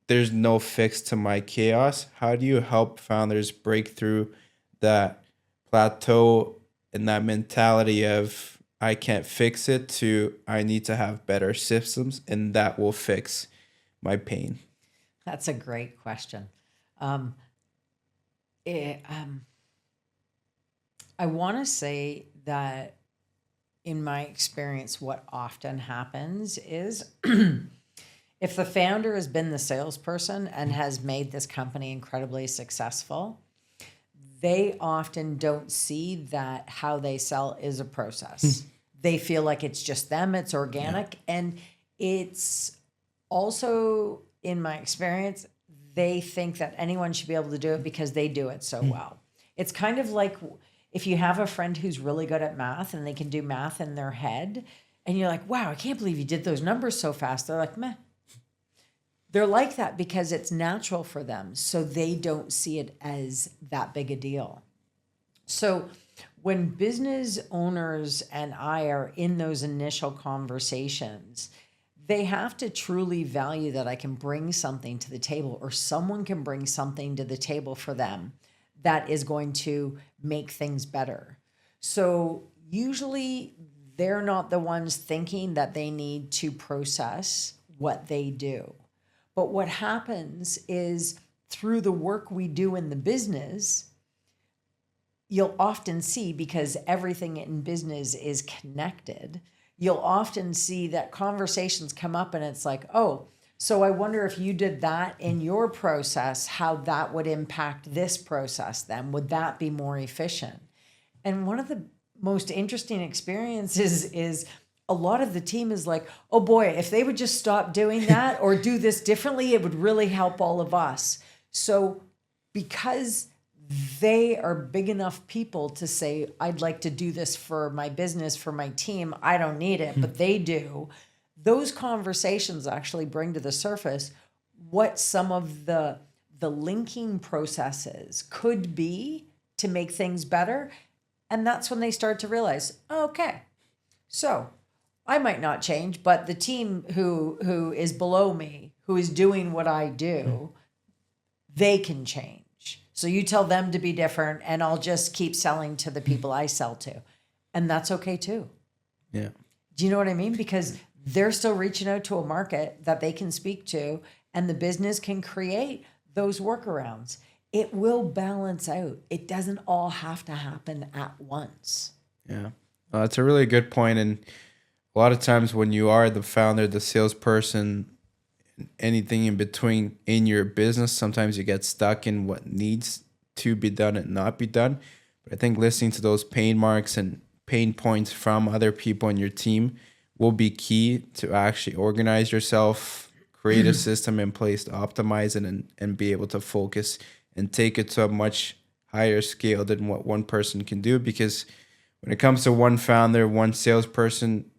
there's no fix to my chaos, how do you help founders break through that plateau and that mentality of I can't fix it to I need to have better systems and that will fix my pain? That's a great question. I want to say that in my experience, what often happens is if the founder has been the salesperson and has made this company incredibly successful, they often don't see that how they sell is a process. They feel like it's just them, it's organic. And it's also, in my experience, they think that anyone should be able to do it because they do it so well. It's kind of like if you have a friend who's really good at math and they can do math in their head, and you're like, wow, I can't believe you did those numbers so fast. They're like, meh. They're like that because it's natural for them. So they don't see it as that big a deal. So when business owners and I are in those initial conversations, they have to truly value that I can bring something to the table or someone can bring something to the table for them that is going to make things better. So usually they're not the ones thinking that they need to process what they do. But what happens is through the work we do in the business, you'll often see, because everything in business is connected, you'll often see that conversations come up and it's like, oh, so I wonder if you did that in your process, how that would impact this process then. Would that be more efficient? And one of the most interesting experiences is a lot of the team is like, oh boy, if they would just stop doing that or do this differently, it would really help all of us. So because they are big enough people to say, I'd like to do this for my business, for my team, I don't need it, but they do. Those conversations actually bring to the surface what some of the linking processes could be to make things better. And that's when they start to realize, okay, so I might not change, but the team who is below me, who is doing what I do, they can change. So you tell them to be different and I'll just keep selling to the people I sell to. And that's okay too. Yeah. Do you know what I mean? Because they're still reaching out to a market that they can speak to and the business can create those workarounds. It will balance out. It doesn't all have to happen at once. Yeah. Well, that's a really good point. And a lot of times when you are the founder, the salesperson, anything in between in your business, sometimes you get stuck in what needs to be done and not be done. But I think listening to those pain marks and pain points from other people in your team will be key to actually organize yourself, create a system in place to optimize it and be able to focus and take it to a much higher scale than what one person can do. Because when it comes to one founder, one salesperson,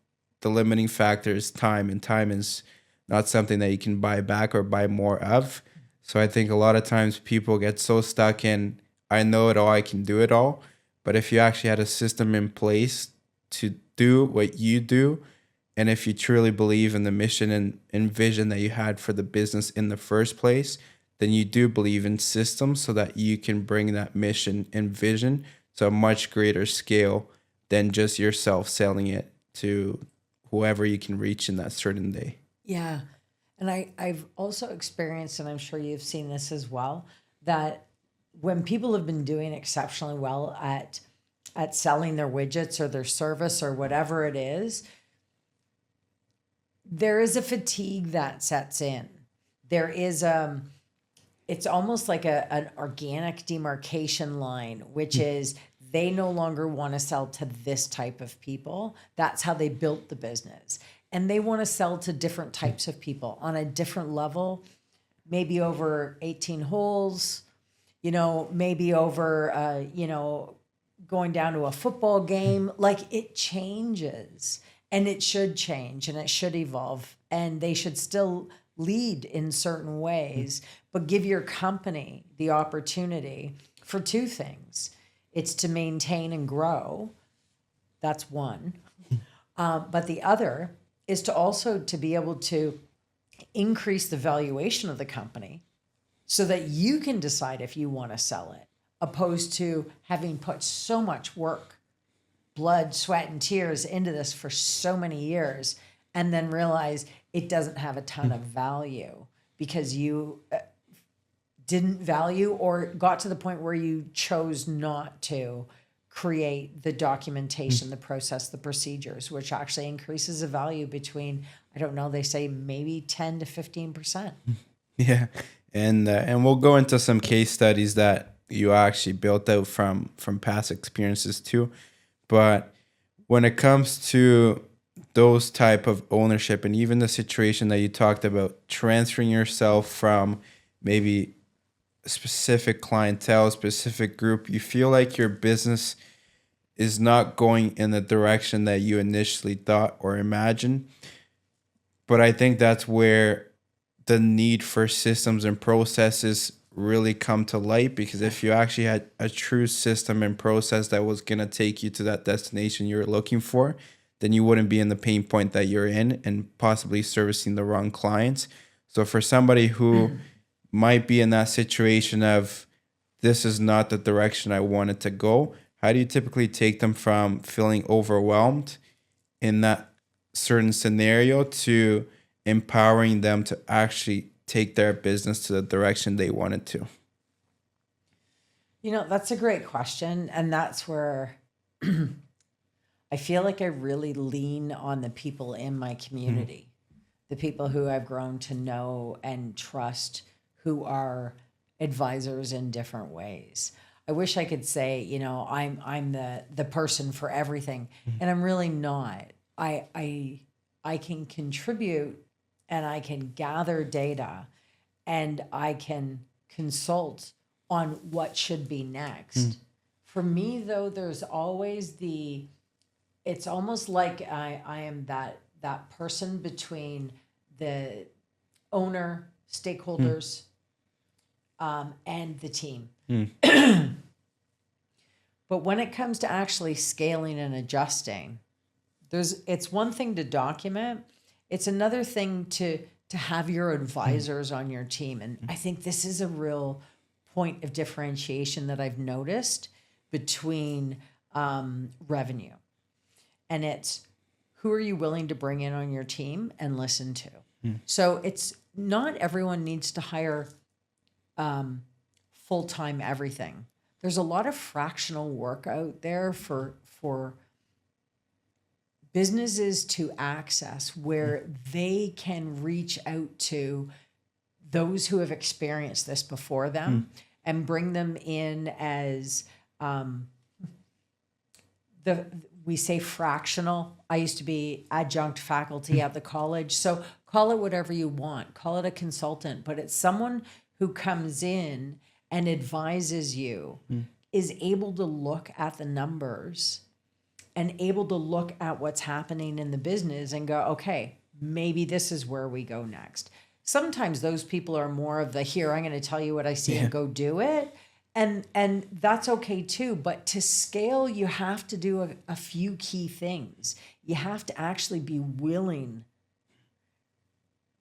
the limiting factor is time, and time is not something that you can buy back or buy more of. So I think a lot of times people get so stuck in, I know it all, I can do it all. But if you actually had a system in place to do what you do, and if you truly believe in the mission and vision that you had for the business in the first place, then you do believe in systems so that you can bring that mission and vision to a much greater scale than just yourself selling it to whoever you can reach in that certain day. Yeah. And I've also experienced, and I'm sure you've seen this as well, that when people have been doing exceptionally well at selling their widgets or their service or whatever it is, there is a fatigue that sets in. There is it's almost like an organic demarcation line, which is they no longer want to sell to this type of people. That's how they built the business. And they want to sell to different types of people on a different level, maybe over 18 holes, maybe over, going down to a football game. Like, it changes, and it should change, and it should evolve, and they should still lead in certain ways, but give your company the opportunity for two things. It's to maintain and grow. That's one. But the other is to also to be able to increase the valuation of the company so that you can decide if you want to sell it, opposed to having put so much work, blood, sweat, and tears into this for so many years, and then realize it doesn't have a ton of value because you didn't value or got to the point where you chose not to create the documentation, the process, the procedures, which actually increases the value between, I don't know, they say maybe 10 to 15%. Yeah. And we'll go into some case studies that you actually built out from past experiences too. But when it comes to those type of ownership, and even the situation that you talked about, transferring yourself from maybe specific clientele, specific group, you feel like your business is not going in the direction that you initially thought or imagined. But I think that's where the need for systems and processes really come to light, because if you actually had a true system and process that was going to take you to that destination you were looking for, then you wouldn't be in the pain point that you're in and possibly servicing the wrong clients. So for somebody who might be in that situation of, this is not the direction I wanted to go, how do you typically take them from feeling overwhelmed in that certain scenario to empowering them to actually take their business to the direction they wanted to? That's a great question. And that's where I feel like I really lean on the people in my community, the people who I've grown to know and trust, who are advisors in different ways. I wish I could say, I'm the person for everything, and I'm really not. I can contribute, and I can gather data, and I can consult on what should be next. For me, though, there's always it's almost like I am that person between the owner, stakeholders, and the team. But when it comes to actually scaling and adjusting, it's one thing to document. It's another thing to have your advisors on your team. And I think this is a real point of differentiation that I've noticed between revenue. And it's, who are you willing to bring in on your team and listen to? So it's not everyone needs to hire full-time everything. There's a lot of fractional work out there for businesses to access, where they can reach out to those who have experienced this before them and bring them in as we say fractional. I used to be adjunct faculty at the college. So call it whatever you want. Call it a consultant, but it's someone who comes in and advises you, is able to look at the numbers and able to look at what's happening in the business and go, okay, maybe this is where we go next. Sometimes those people are more of the, here, I'm going to tell you what I see and go do it. And that's okay too. But to scale, you have to do a few key things. You have to actually be willing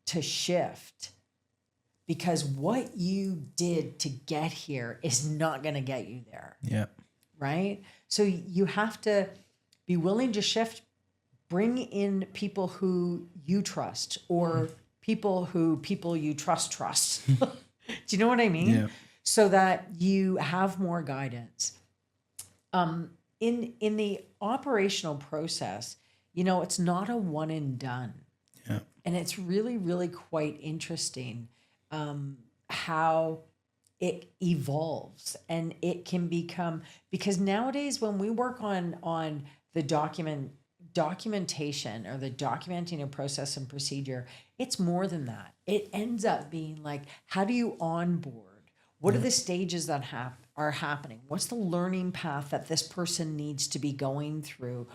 to shift, because what you did to get here is not going to get you there. Yeah. Right? So you have to be willing to shift, bring in people who you trust, or people you trust. Do you know what I mean? Yeah. So that you have more guidance. In the operational process, it's not a one and done. Yeah. And it's really, really quite interesting how it evolves, and it can become, because nowadays when we work on the documentation, or the documenting a process and procedure, it's more than that. It ends up being like, how do you onboard? What are the stages that are happening? What's the learning path that this person needs to be going through?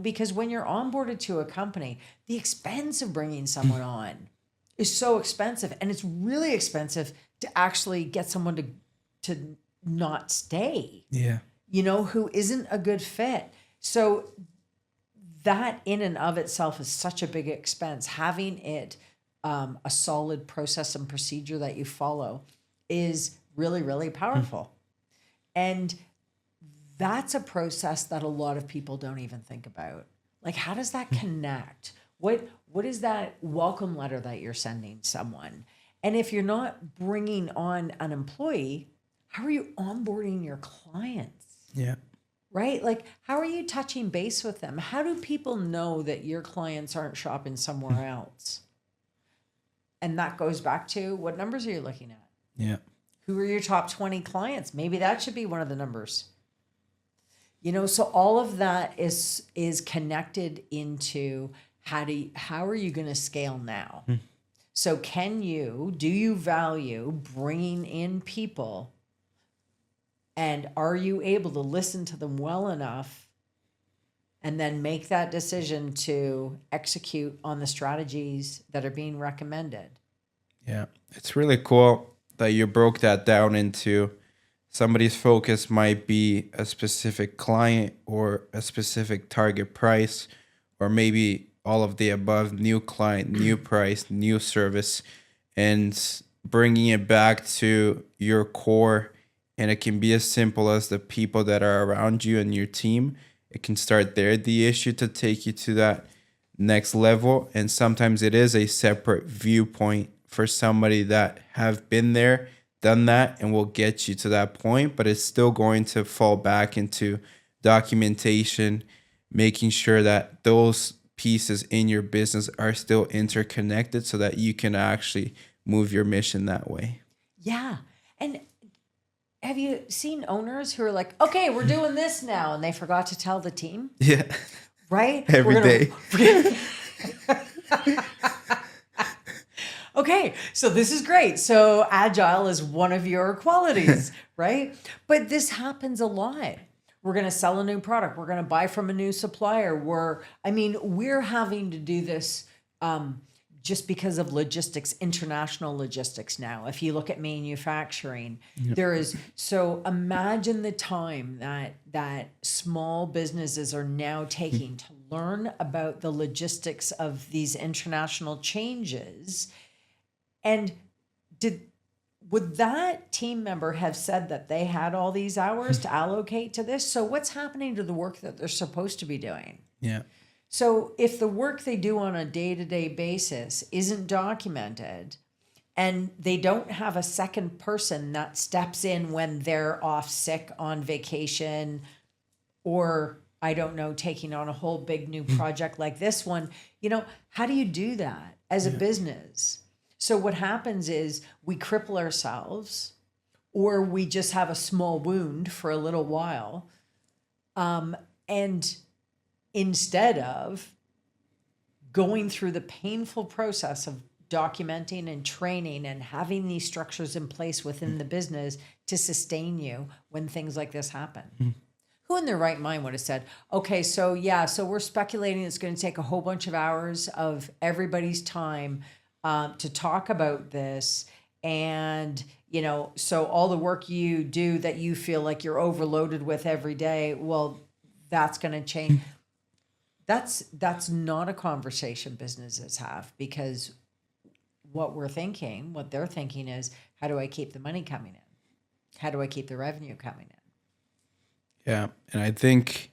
Because when you're onboarded to a company, the expense of bringing someone on is so expensive, and it's really expensive to actually get someone to not stay. Yeah. Who isn't a good fit. So that in and of itself is such a big expense. Having it a solid process and procedure that you follow is really, really powerful. And that's a process that a lot of people don't even think about. Like, how does that connect? What is that welcome letter that you're sending someone? And if you're not bringing on an employee, how are you onboarding your clients? Yeah. Right? Like, how are you touching base with them? How do people know that your clients aren't shopping somewhere else? And that goes back to, what numbers are you looking at? Yeah. Who are your top 20 clients? Maybe that should be one of the numbers. So all of that is connected into how are you going to scale now? So do you value bringing in people, and are you able to listen to them well enough and then make that decision to execute on the strategies that are being recommended? Yeah. It's really cool that you broke that down into somebody's focus might be a specific client or a specific target price, or maybe all of the above: new client, new price, new service, and bringing it back to your core. And it can be as simple as the people that are around you and your team. It can start there, the issue, to take you to that next level. And sometimes it is a separate viewpoint for somebody that have been there, done that, and will get you to that point, but it's still going to fall back into documentation, making sure that those pieces in your business are still interconnected so that you can actually move your mission that way. Yeah. And have you seen owners who are like, okay, we're doing this now, and they forgot to tell the team? Yeah. Right? Every day. Okay, so this is great. So agile is one of your qualities, right? But this happens a lot. We're going to sell a new product. We're going to buy from a new supplier. We're having to do this just because of logistics, international logistics now. If you look at manufacturing, there is, so imagine the time that small businesses are now taking to learn about the logistics of these international changes. And would that team member have said that they had all these hours to allocate to this? So what's happening to the work that they're supposed to be doing? Yeah. So if the work they do on a day-to-day basis isn't documented, and they don't have a second person that steps in when they're off sick, on vacation, or I don't know, taking on a whole big new project like this one, how do you do that as a business? So what happens is we cripple ourselves, or we just have a small wound for a little while. And instead of going through the painful process of documenting and training and having these structures in place within the business to sustain you when things like this happen. Who in their right mind would have said, okay, so we're speculating it's going to take a whole bunch of hours of everybody's time to talk about this. And, so all the work you do that you feel like you're overloaded with every day, well, that's going to change. That's not a conversation businesses have, because what they're thinking is, how do I keep the money coming in? How do I keep the revenue coming in? Yeah. And I think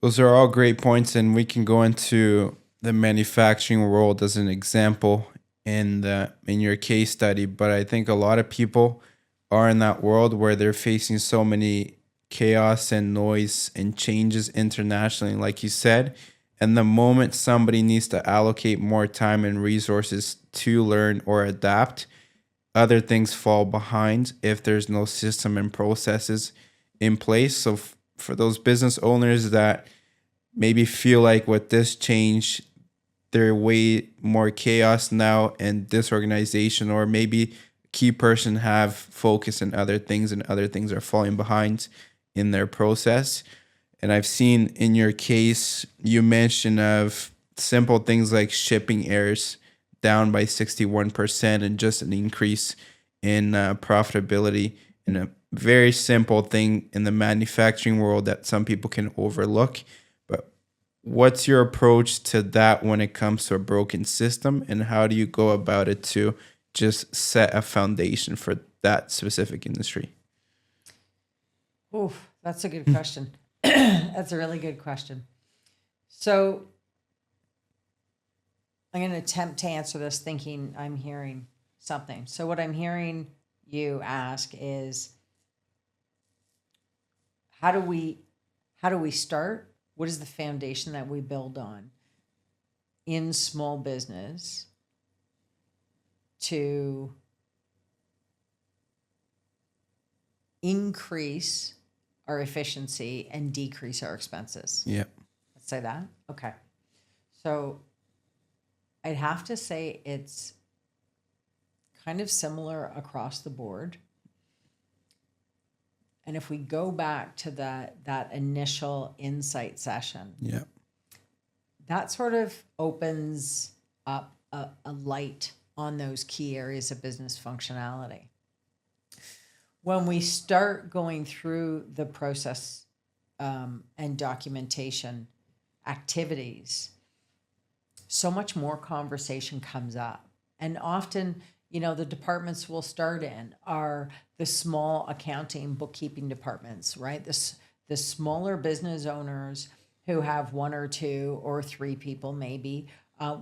Those are all great points, and we can go into the manufacturing world as an example in your case study. But I think a lot of people are in that world where they're facing so many chaos and noise and changes internationally, like you said. And the moment somebody needs to allocate more time and resources to learn or adapt, other things fall behind if there's no system and processes in place. So for those business owners that maybe feel like with this change, they're way more chaos now and disorganization, or maybe key person have focus in other things and other things are falling behind in their process. And I've seen in your case, you mentioned of simple things like shipping errors down by 61% and just an increase in profitability, in a very simple thing in the manufacturing world that some people can overlook. But what's your approach to that when it comes to a broken system, and how do you go about it to just set a foundation for that specific industry? Oof, that's a good question. That's a really good question. So I'm going to attempt to answer this thinking I'm hearing something. So what I'm hearing you ask is, how do we start? What is the foundation that we build on in small business to increase our efficiency and decrease our expenses? Yeah. Let's say that. Okay. So I'd have to say it's kind of similar across the board. And if we go back to that initial insight session, Yeah. that sort of opens up a light on those key areas of business functionality. When we start going through the process and documentation activities, so much more conversation comes up. And often, the departments we'll start in are the small accounting, bookkeeping departments, right? The smaller business owners who have one or two or three people maybe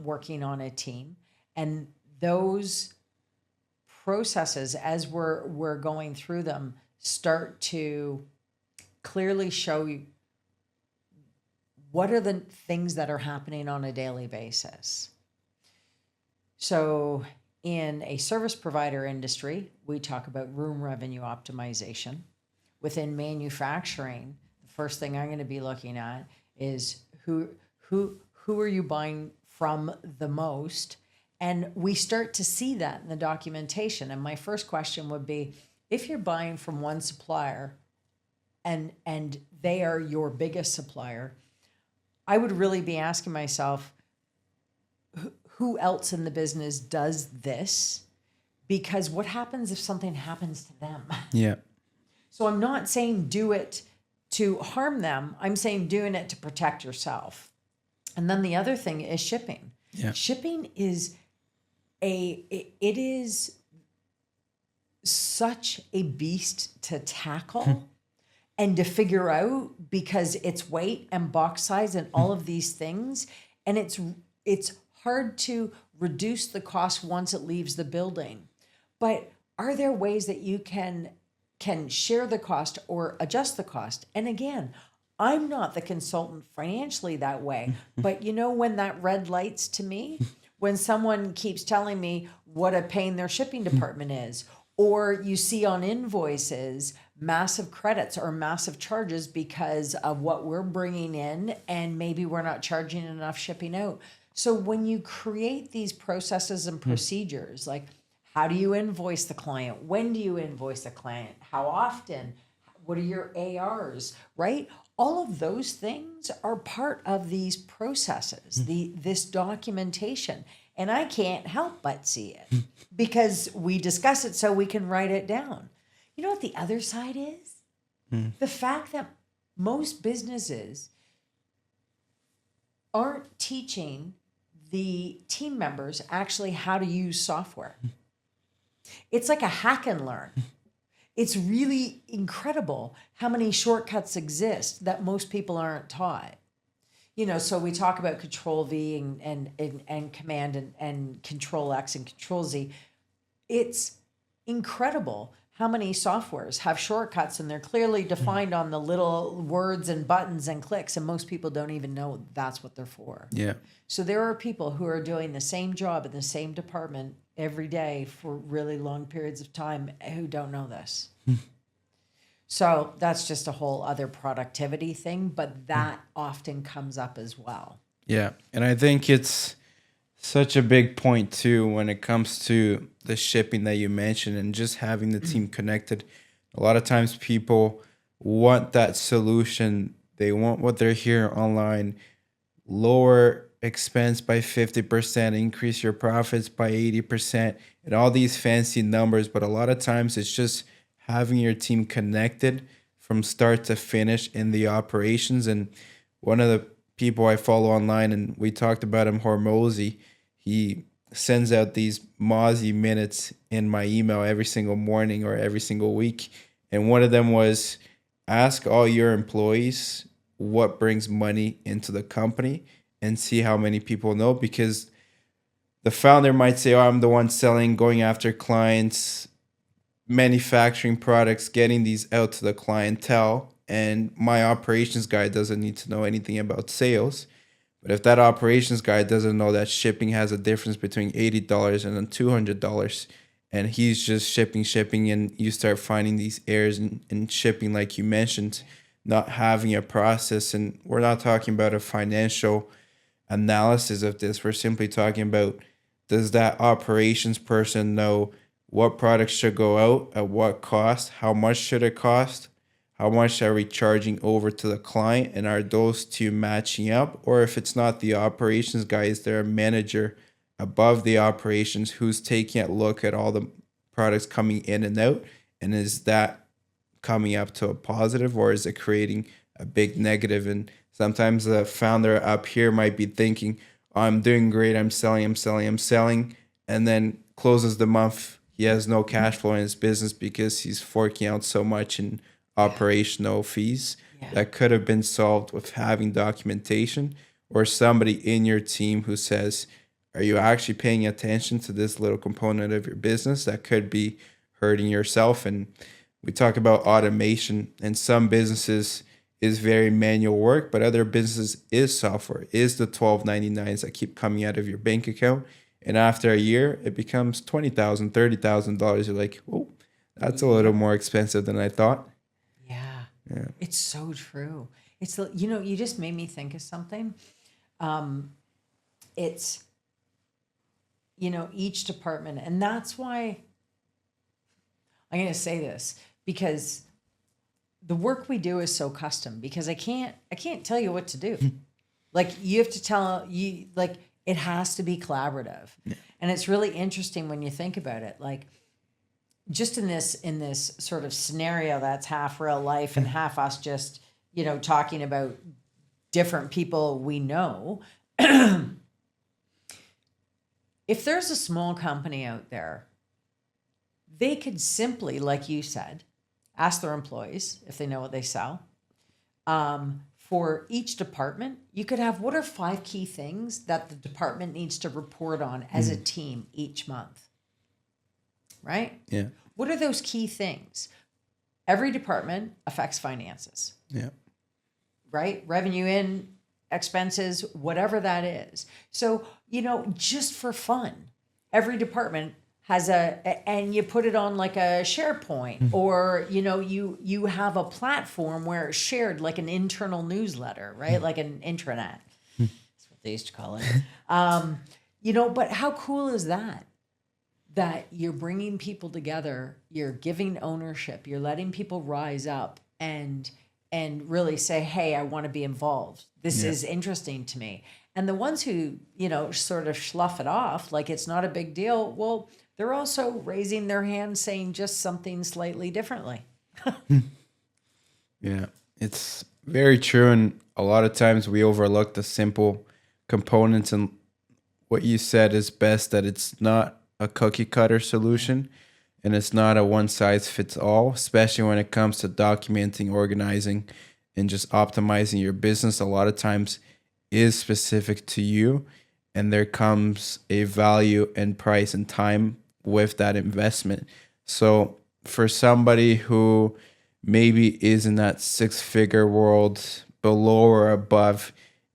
working on a team. And those processes, as we're going through them, start to clearly show you what are the things that are happening on a daily basis. So in a service provider industry, we talk about room revenue optimization. Within manufacturing, the first thing I'm going to be looking at is who are you buying from the most? And we start to see that in the documentation. And my first question would be, if you're buying from one supplier and they are your biggest supplier, I would really be asking myself, who else in the business does this? Because what happens if something happens to them? Yeah. So I'm not saying do it to harm them. I'm saying doing it to protect yourself. And then the other thing is shipping. Yeah. Shipping is it is such a beast to tackle and to figure out, because it's weight and box size and all of these things. And it's hard to reduce the cost once it leaves the building. But are there ways that you can share the cost or adjust the cost? And again, I'm not the consultant financially that way, but when that red lights to me, when someone keeps telling me what a pain their shipping department is, or you see on invoices massive credits or massive charges because of what we're bringing in, and maybe we're not charging enough shipping out. So when you create these processes and procedures, like how do you invoice the client? When do you invoice the client? How often? What are your ARs, right? All of those things are part of these processes, this documentation. And I can't help but see it because we discuss it so we can write it down. You know what the other side is? The fact that most businesses aren't teaching the team members actually how to use software. It's like a hack and learn. It's really incredible how many shortcuts exist that most people aren't taught. So we talk about Control V and Command and Control X and Control Z. It's incredible how many softwares have shortcuts and they're clearly defined on the little words and buttons and clicks, and most people don't even know that's what they're for. Yeah. So there are people who are doing the same job in the same department every day for really long periods of time who don't know this. So that's just a whole other productivity thing, but that often comes up as well. Yeah. And I think it's such a big point too when it comes to the shipping that you mentioned and just having the team connected. A lot of times people want that solution. They want what they're hearing online. Lower expense by 50%, increase your profits by 80%, and all these fancy numbers. But a lot of times it's just having your team connected from start to finish in the operations. And one of the people I follow online, and we talked about him, Hormozy, he sends out these Mozzie minutes in my email every single morning or every single week. And one of them was, ask all your employees what brings money into the company and see how many people know, because the founder might say, oh, I'm the one selling, going after clients, manufacturing products, getting these out to the clientele, and my operations guy doesn't need to know anything about sales. But if that operations guy doesn't know that shipping has a difference between $80 and then $200, and he's just shipping, and you start finding these errors in shipping, like you mentioned, not having a process. And we're not talking about a financial analysis of this. We're simply talking about, does that operations person know what products should go out, at what cost, how much should it cost, how much are we charging over to the client, and are those two matching up? Or if it's not the operations guy, is there a manager above the operations who's taking a look at all the products coming in and out, and is that coming up to a positive, or is it creating a big negative? And sometimes the founder up here might be thinking, oh, I'm doing great, I'm selling, and then closes the month, he has no cash flow in his business because he's forking out so much in operational fees. That could have been solved with having documentation or somebody in your team who says, are you actually paying attention to this little component of your business that could be hurting yourself? And we talk about automation, and some businesses is very manual work, but other businesses is software, is the $12.99s that keep coming out of your bank account. And after a year, it becomes $20,000, $30,000. You're like, oh, that's a little more expensive than I thought. Yeah. It's so true. It's, you just made me think of something. It's, each department, and that's why I'm going to say this, because the work we do is so custom, because I can't tell you what to do. Like, you have to tell you, like, it has to be collaborative. Yeah. And it's really interesting when you think about it, like, just in this sort of scenario that's half real life and half us just, talking about different people we know. If there's a small company out there, they could simply, like you said, ask their employees if they know what they sell. For each department, you could have, what are 5 key things that the department needs to report on as a team each month? Right? Yeah. What are those key things? Every department affects finances. Yeah. Right? Revenue in, expenses, whatever that is. So, just for fun, every department has and you put it on like a SharePoint, or, you have a platform where it's shared, like an internal newsletter, right? Like an intranet. That's what they used to call it. But how cool is that? That you're bringing people together, you're giving ownership, you're letting people rise up and really say, hey, I want to be involved. This is interesting to me. And the ones who, sort of slough it off, like it's not a big deal, well, they're also raising their hand saying just something slightly differently. Yeah, it's very true. And a lot of times we overlook the simple components, and what you said is best, that it's not a cookie cutter solution and it's not a one size fits all, especially when it comes to documenting, organizing, and just optimizing your business. A lot of times is specific to you, and there comes a value and price and time with that investment. So for somebody who maybe is in that six-figure world below or above,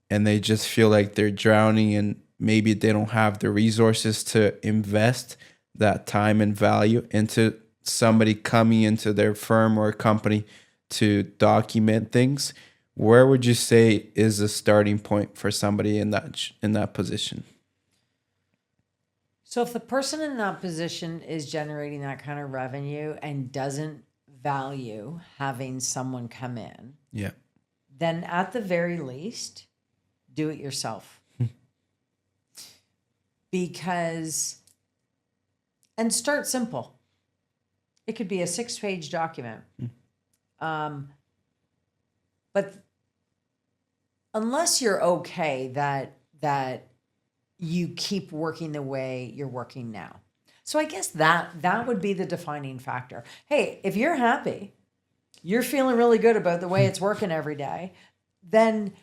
and they just feel like they're drowning and maybe they don't have the resources to invest that time and value into somebody coming into their firm or company to document things, where would you say is the starting point for somebody in that position? So if the person in that position is generating that kind of revenue and doesn't value having someone come in, Yeah. then at the very least, do it yourself. Because, and start simple. It could be a 6-page document. But unless you're okay that you keep working the way you're working now. So I guess that would be the defining factor. Hey, if you're happy, you're feeling really good about the way it's working every day, then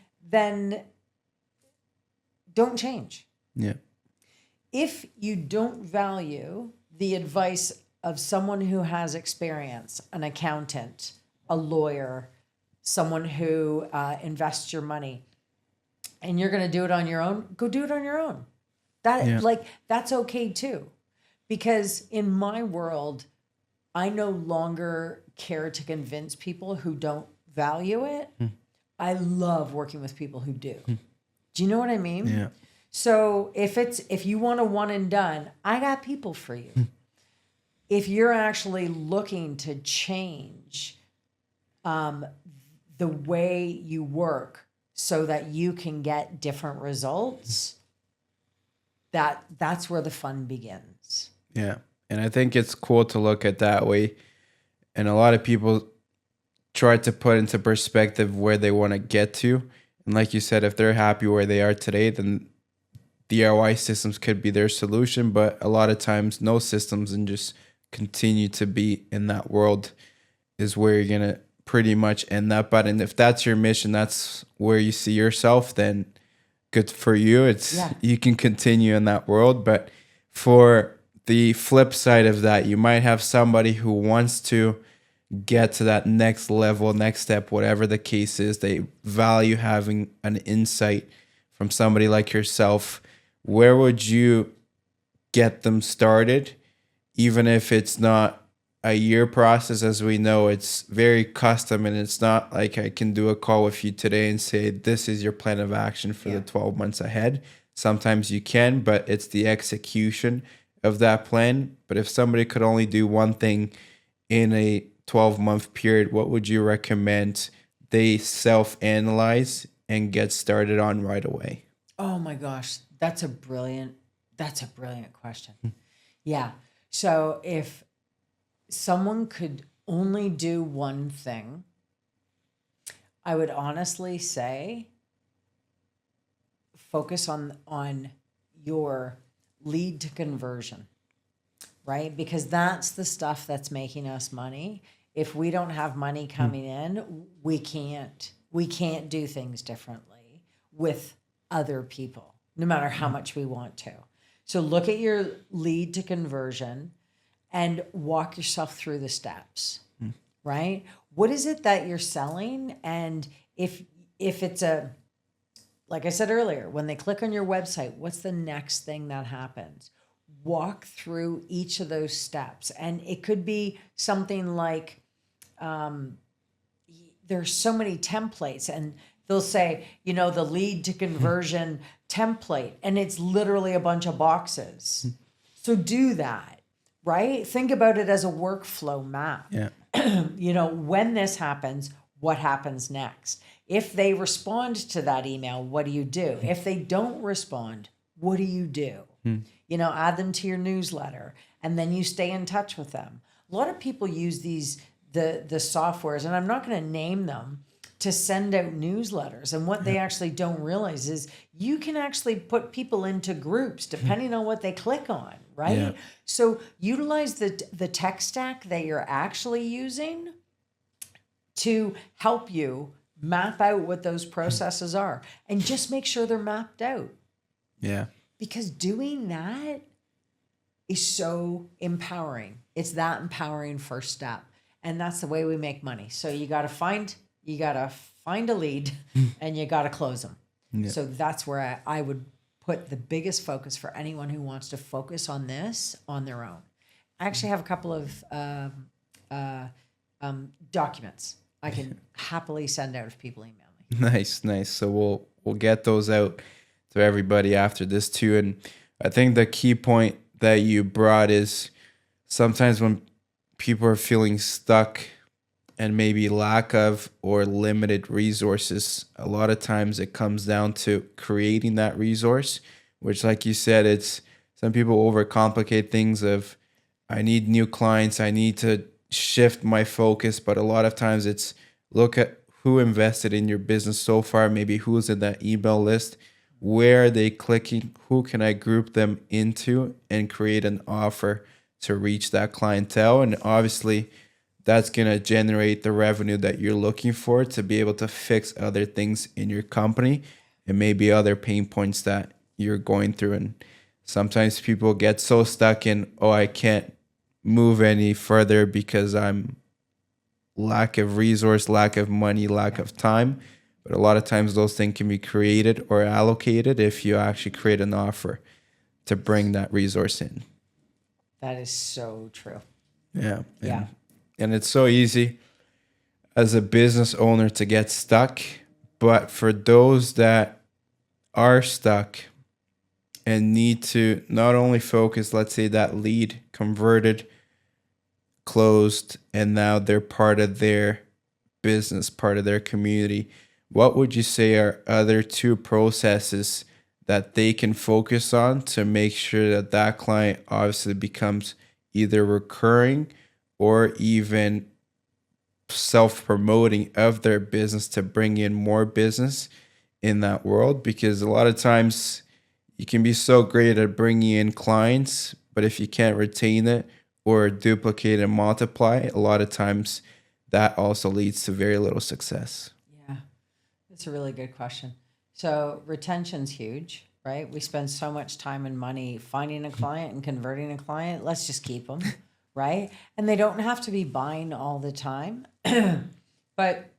don't change. Yeah. If you don't value the advice of someone who has experience, an accountant, a lawyer, someone who invests your money, and you're going to do it on your own, go do it on your own. That's okay too. Because in my world, I no longer care to convince people who don't value it. I love working with people who do. Do you know what I mean? Yeah. So if you want a one and done, I got people for you. If you're actually looking to change the way you work so that you can get different results, that's where the fun begins. Yeah. And I think it's cool to look at that way. And a lot of people try to put into perspective where they want to get to. And like you said, if they're happy where they are today, then DIY systems could be their solution. But a lot of times, no systems and just continue to be in that world is where you're going to pretty much end up at. And if that's your mission, that's where you see yourself, then good for you. You can continue in that world. But for the flip side of that, you might have somebody who wants to get to that next level, next step, whatever the case is. They value having an insight from somebody like yourself. Where would you get them started? Even if it's not a year process, as we know, it's very custom, and it's not like I can do a call with you today and say, this is your plan of action for the 12 months ahead. Sometimes you can, but it's the execution of that plan. But if somebody could only do one thing in a 12-month period, what would you recommend they self-analyze and get started on right away? Oh my gosh, that's a brilliant question. Yeah. So if someone could only do one thing, I would honestly say focus on your lead to conversion, right? Because that's the stuff that's making us money. If we don't have money coming in, we can't do things differently with other people, no matter how much we want to. So look at your lead to conversion and walk yourself through the steps, right? What is it that you're selling? And if it's like I said earlier, when they click on your website, what's the next thing that happens? Walk through each of those steps. And it could be something like, there's so many templates, and they'll say, the lead to conversion template, and it's literally a bunch of boxes. So do that, right? Think about it as a workflow map. Yeah. When this happens, what happens next? If they respond to that email, what do you do? If they don't respond, what do you do? Add them to your newsletter, and then you stay in touch with them. A lot of people use the softwares, and I'm not going to name them, to send out newsletters. And what they actually don't realize is you can actually put people into groups depending on what they click on, right? Yeah. So utilize the tech stack that you're actually using to help you map out what those processes are and just make sure they're mapped out. Yeah. Because doing that is so empowering. It's that empowering first step. And that's the way we make money. So you got to find a lead and you got to close them. Yeah. So that's where I would put the biggest focus for anyone who wants to focus on this on their own. I actually have a couple of documents I can happily send out if people email me. Nice. So we'll get those out to everybody after this too. And I think the key point that you brought is sometimes when people are feeling stuck and maybe lack of or limited resources, a lot of times it comes down to creating that resource, which, like you said, it's some people overcomplicate things of, I need new clients, I need to shift my focus, but a lot of times it's look at who invested in your business so far, maybe who's in that email list, where are they clicking, who can I group them into and create an offer to reach that clientele. And obviously that's going to generate the revenue that you're looking for to be able to fix other things in your company and maybe other pain points that you're going through. And sometimes people get so stuck in, oh, I can't move any further because I'm lack of resource, lack of money, lack of time. But a lot of times those things can be created or allocated if you actually create an offer to bring that resource in. That is so true. Yeah. Yeah. And it's so easy as a business owner to get stuck. But for those that are stuck and need to not only focus, let's say that lead converted, closed, and now they're part of their business, part of their community, what would you say are other two processes that they can focus on to make sure that that client obviously becomes either recurring or even self-promoting of their business to bring in more business in that world? Because a lot of times you can be so great at bringing in clients, but if you can't retain it or duplicate and multiply, a lot of times that also leads to very little success. Yeah, that's a really good question. So retention's huge, right? We spend so much time and money finding a client and converting a client. Let's just keep them, right? And they don't have to be buying all the time, but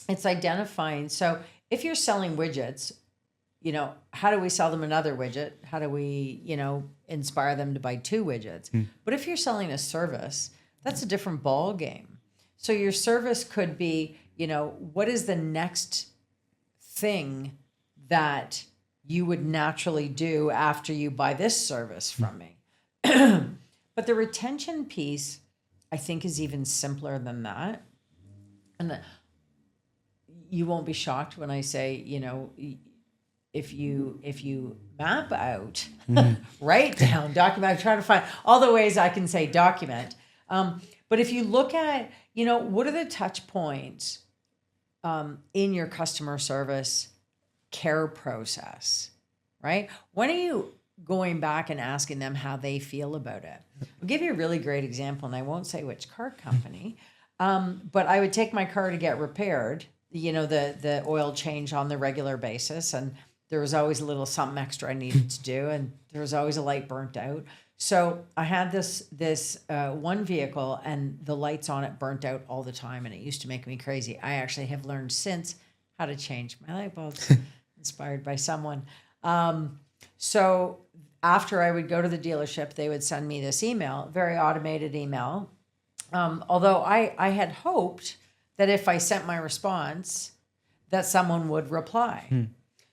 it's identifying. So if you're selling widgets, how do we sell them another widget? How do we, inspire them to buy 2 widgets? But if you're selling a service, that's a different ball game. So your service could be, what is the next thing that you would naturally do after you buy this service from me? But the retention piece, I think, is even simpler than that. And you won't be shocked when I say, if you map out, write down, document, I'm trying to find all the ways I can say document. But if you look at, what are the touch points in your customer service care process, right? When are you going back and asking them how they feel about it? I'll give you a really great example, and I won't say which car company, but I would take my car to get repaired, the oil change on the regular basis, and there was always a little something extra I needed to do, and there was always a light burnt out. So I had this one vehicle, and the lights on it burnt out all the time, and it used to make me crazy. I actually have learned since how to change my light bulbs, inspired by someone. So after I would go to the dealership, they would send me this email, very automated email. Although I had hoped that if I sent my response, that someone would reply.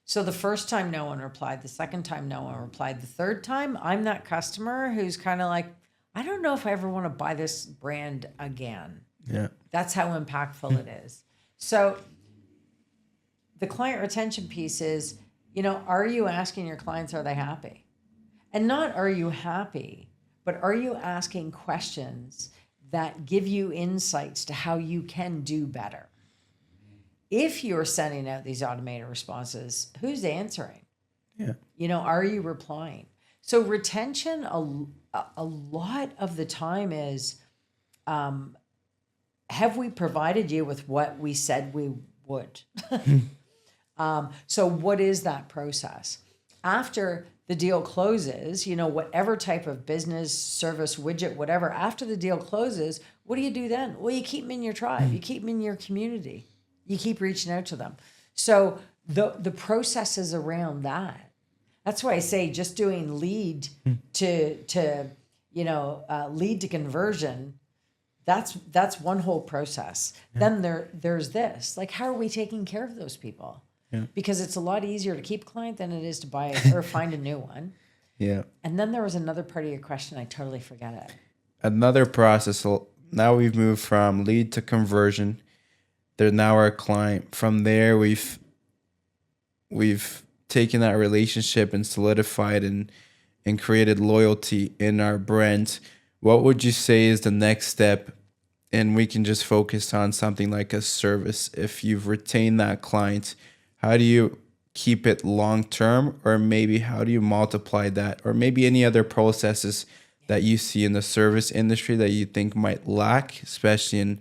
So the first time no one replied, the second time no one replied, the third time I'm that customer who's kind of like, I don't know if I ever want to buy this brand again. Yeah. That's how impactful it is. So the client retention piece is, are you asking your clients, are they happy? And not are you happy, but are you asking questions that give you insights to how you can do better? If you're sending out these automated responses, who's answering? Yeah. Are you replying? So retention, a lot of the time is, have we provided you with what we said we would. So what is that process? After the deal closes, whatever type of business, service, widget, whatever, after the deal closes, what do you do then? Well, you keep them in your tribe. You keep them in your community. You keep reaching out to them. So the processes around that. That's why I say just doing lead to lead to conversion. That's one whole process. Yeah. Then there's this. Like, how are we taking care of those people? Yeah. Because it's a lot easier to keep a client than it is to buy or find a new one. Yeah. And then there was another part of your question. I totally forgot it. Another process. Now we've moved from lead to conversion. They're now our client. From there, we've taken that relationship and solidified and created loyalty in our brand. What would you say is the next step? And we can just focus on something like a service. If you've retained that client, how do you keep it long term? Or maybe how do you multiply that? Or maybe any other processes that you see in the service industry that you think might lack, especially in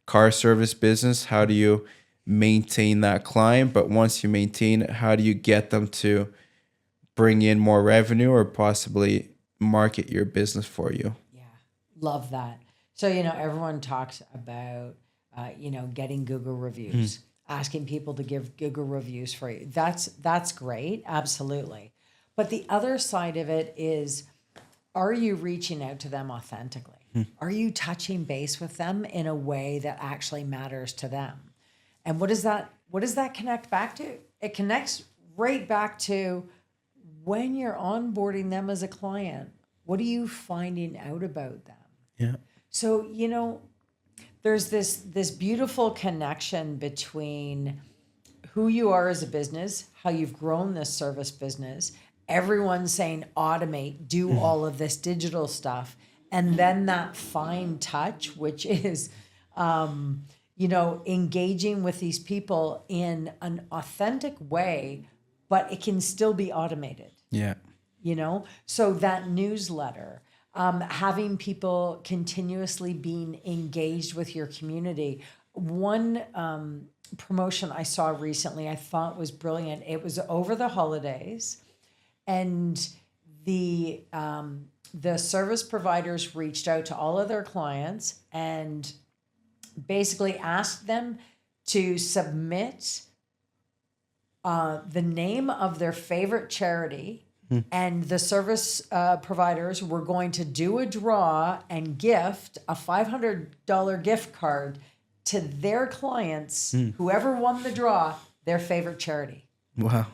car service business? How do you maintain that client? But once you maintain it, how do you get them to bring in more revenue or possibly market your business for you? Yeah, love that. So, everyone talks about, getting Google reviews, asking people to give Google reviews for you. That's great. Absolutely. But the other side of it is, are you reaching out to them authentically? Are you touching base with them in a way that actually matters to them? And what does that connect back to? It connects right back to when you're onboarding them as a client. What are you finding out about them? Yeah. So, there's this beautiful connection between who you are as a business, how you've grown this service business, everyone's saying automate, do all of this digital stuff, and then that fine touch, which is, engaging with these people in an authentic way, but it can still be automated. Yeah. So that newsletter, having people continuously being engaged with your community. One promotion I saw recently I thought was brilliant. It was over the holidays, and the service providers reached out to all of their clients and basically asked them to submit the name of their favorite charity. And the service providers were going to do a draw and gift a $500 gift card to their clients, whoever won the draw, their favorite charity. Wow.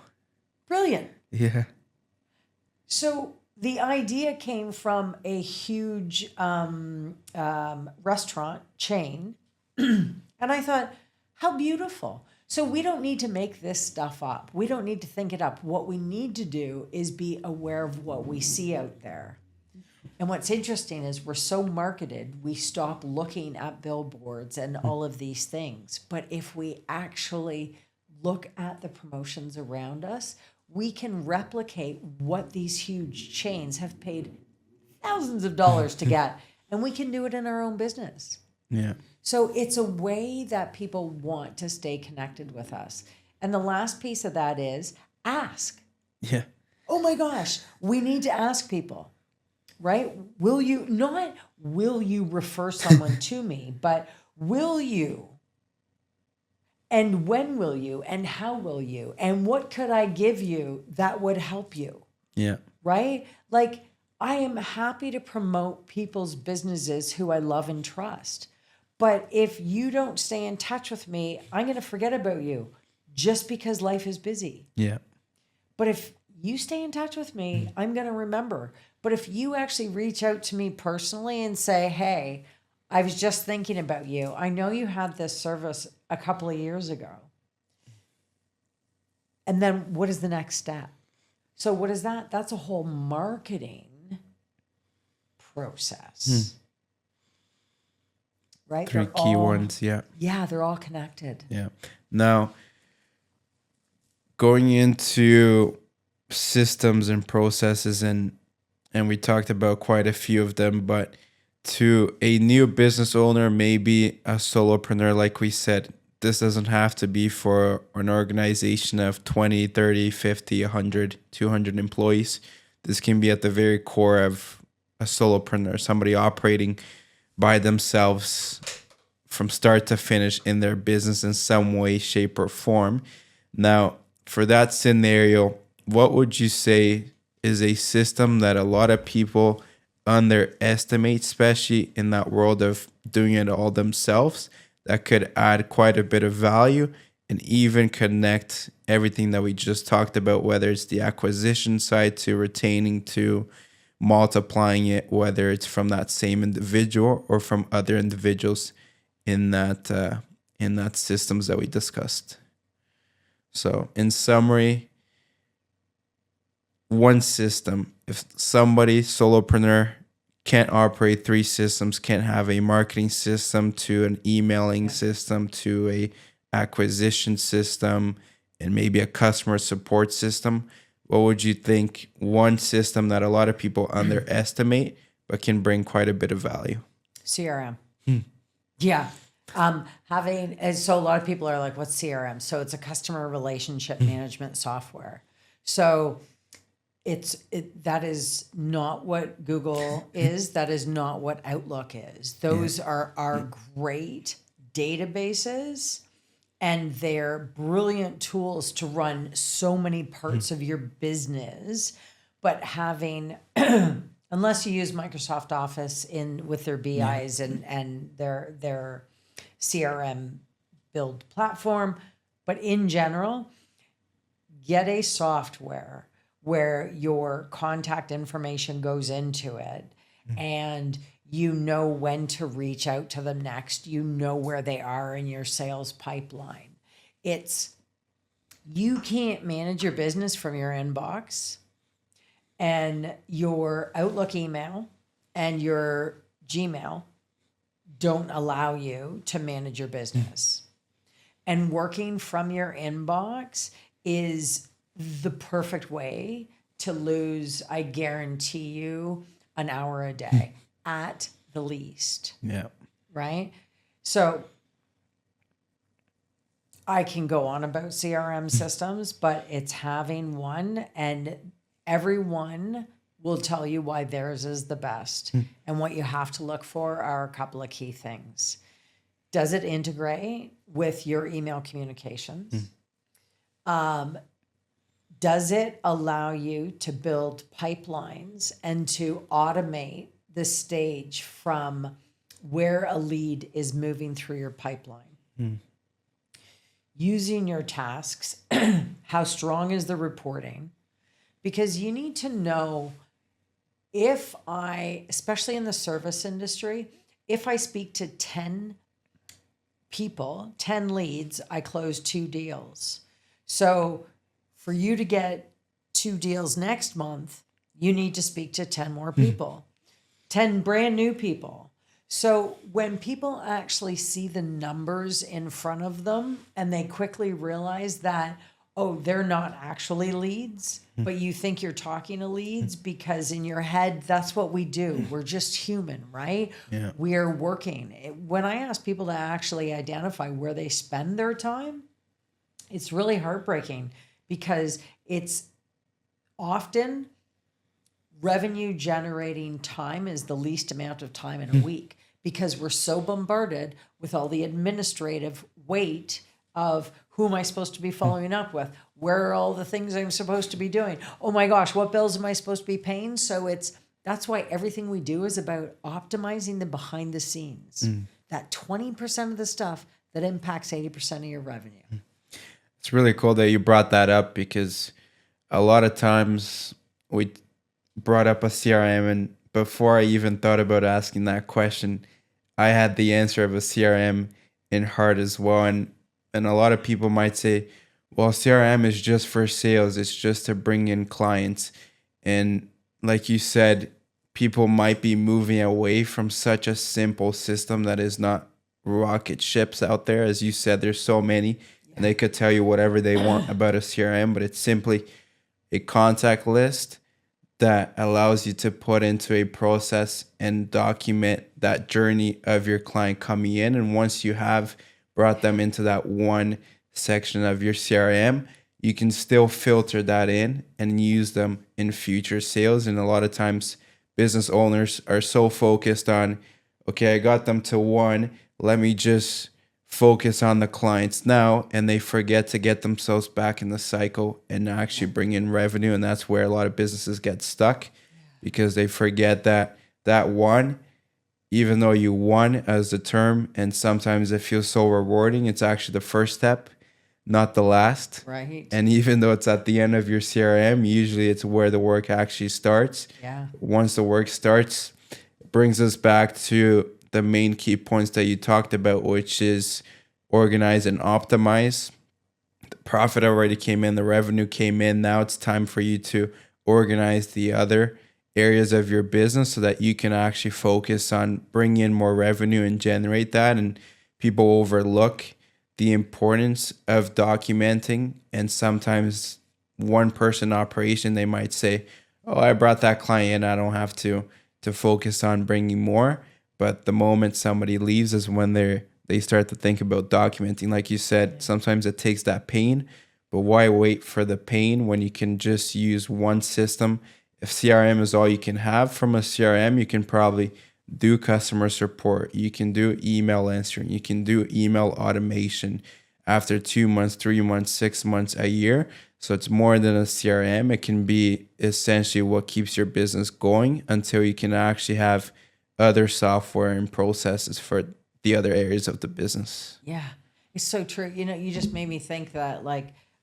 Brilliant. Yeah. So the idea came from a huge restaurant chain. And I thought, how beautiful. So we don't need to make this stuff up. We don't need to think it up. What we need to do is be aware of what we see out there. And what's interesting is we're so marketed, we stop looking at billboards and all of these things. But if we actually look at the promotions around us, we can replicate what these huge chains have paid thousands of dollars to get. And we can do it in our own business. Yeah. So it's a way that people want to stay connected with us. And the last piece of that is ask. Yeah. Oh my gosh, we need to ask people, right? Will you refer someone to me, but will you? And when will you? And how will you? And what could I give you that would help you? Yeah. Right? Like, I am happy to promote people's businesses who I love and trust. But if you don't stay in touch with me, I'm going to forget about you just because life is busy. Yeah. But if you stay in touch with me, I'm going to remember. But if you actually reach out to me personally and say, hey, I was just thinking about you. I know you had this service a couple of years ago. And then what is the next step? So what is that? That's a whole marketing process. Right? Three key ones, yeah. Yeah, they're all connected. Yeah. Now, going into systems and processes, and we talked about quite a few of them, but to a new business owner, maybe a solopreneur, like we said, this doesn't have to be for an organization of 20, 30, 50, 100, 200 employees. This can be at the very core of a solopreneur, somebody operating by themselves from start to finish in their business in some way, shape, or form. Now, for that scenario, what would you say is a system that a lot of people underestimate, especially in that world of doing it all themselves, that could add quite a bit of value and even connect everything that we just talked about, whether it's the acquisition side to retaining to multiplying it, whether it's from that same individual or from other individuals in that systems that we discussed. So in summary, one system, if somebody solopreneur can't operate three systems, can't have a marketing system to an emailing system to a acquisition system and maybe a customer support system, what would you think one system that a lot of people underestimate but can bring quite a bit of value? CRM. Yeah. So a lot of people are like, what's CRM? So it's a customer relationship management software. So that is not what Google is. That is not what Outlook is. Those are great databases, and they're brilliant tools to run so many parts of your business. But having, unless you use Microsoft Office with their BIs and their CRM build platform, but in general, get a software where your contact information goes into it and you know when to reach out to them next. You know where they are in your sales pipeline. You can't manage your business from your inbox, and your Outlook email and your Gmail don't allow you to manage your business. And working from your inbox is the perfect way to lose, I guarantee you, an hour a day at the least. Yeah. Right? So I can go on about CRM systems, but it's having one, and everyone will tell you why theirs is the best. And what you have to look for are a couple of key things. Does it integrate with your email communications? Does it allow you to build pipelines and to automate the stage from where a lead is moving through your pipeline? Using your tasks, how strong is the reporting? Because you need to know, especially in the service industry, if I speak to 10 people, 10 leads, I close 2 deals. So for you to get 2 deals next month, you need to speak to 10 more people, 10 brand new people. So when people actually see the numbers in front of them and they quickly realize that, oh, they're not actually leads, but you think you're talking to leads because in your head, that's what we do. We're just human, right? Yeah. We're working. When I ask people to actually identify where they spend their time, it's really heartbreaking because it's often revenue generating time is the least amount of time in a week because we're so bombarded with all the administrative weight of who am I supposed to be following up with? Where are all the things I'm supposed to be doing? Oh my gosh, what bills am I supposed to be paying? So that's why everything we do is about optimizing the behind the scenes. That 20% of the stuff that impacts 80% of your revenue. It's really cool that you brought that up because a lot of times we brought up a CRM, and before I even thought about asking that question, I had the answer of a CRM in heart as well. And a lot of people might say, well, CRM is just for sales. It's just to bring in clients. And like you said, people might be moving away from such a simple system that is not rocket ships out there. As you said, there's so many, and they could tell you whatever they want about a CRM, but it's simply a contact list that allows you to put into a process and document that journey of your client coming in. And once you have brought them into that one section of your CRM, you can still filter that in and use them in future sales. And a lot of times business owners are so focused on, okay, I got them to one, let me just focus on the clients now, and they forget to get themselves back in the cycle and actually bring in revenue. And that's where a lot of businesses get stuck, because they forget that one, even though you won as the term, and sometimes it feels so rewarding, it's actually the first step, not the last. Right. And even though it's at the end of your CRM, usually it's where the work actually starts. Yeah. Once the work starts, it brings us back to the main key points that you talked about, which is organize and optimize. The profit already came in, the revenue came in. Now it's time for you to organize the other areas of your business so that you can actually focus on bringing in more revenue and generate that. And people overlook the importance of documenting. And sometimes one person operation, they might say, oh, I brought that client in, I don't have to focus on bringing more. But the moment somebody leaves is when they start to think about documenting. Like you said, sometimes it takes that pain, but why wait for the pain when you can just use one system? If CRM is all you can have, from a CRM, you can probably do customer support. You can do email answering. You can do email automation after 2 months, 3 months, 6 months, a year. So it's more than a CRM. It can be essentially what keeps your business going until you can actually have other software and processes for the other areas of the business. Yeah, it's so true. You just made me think that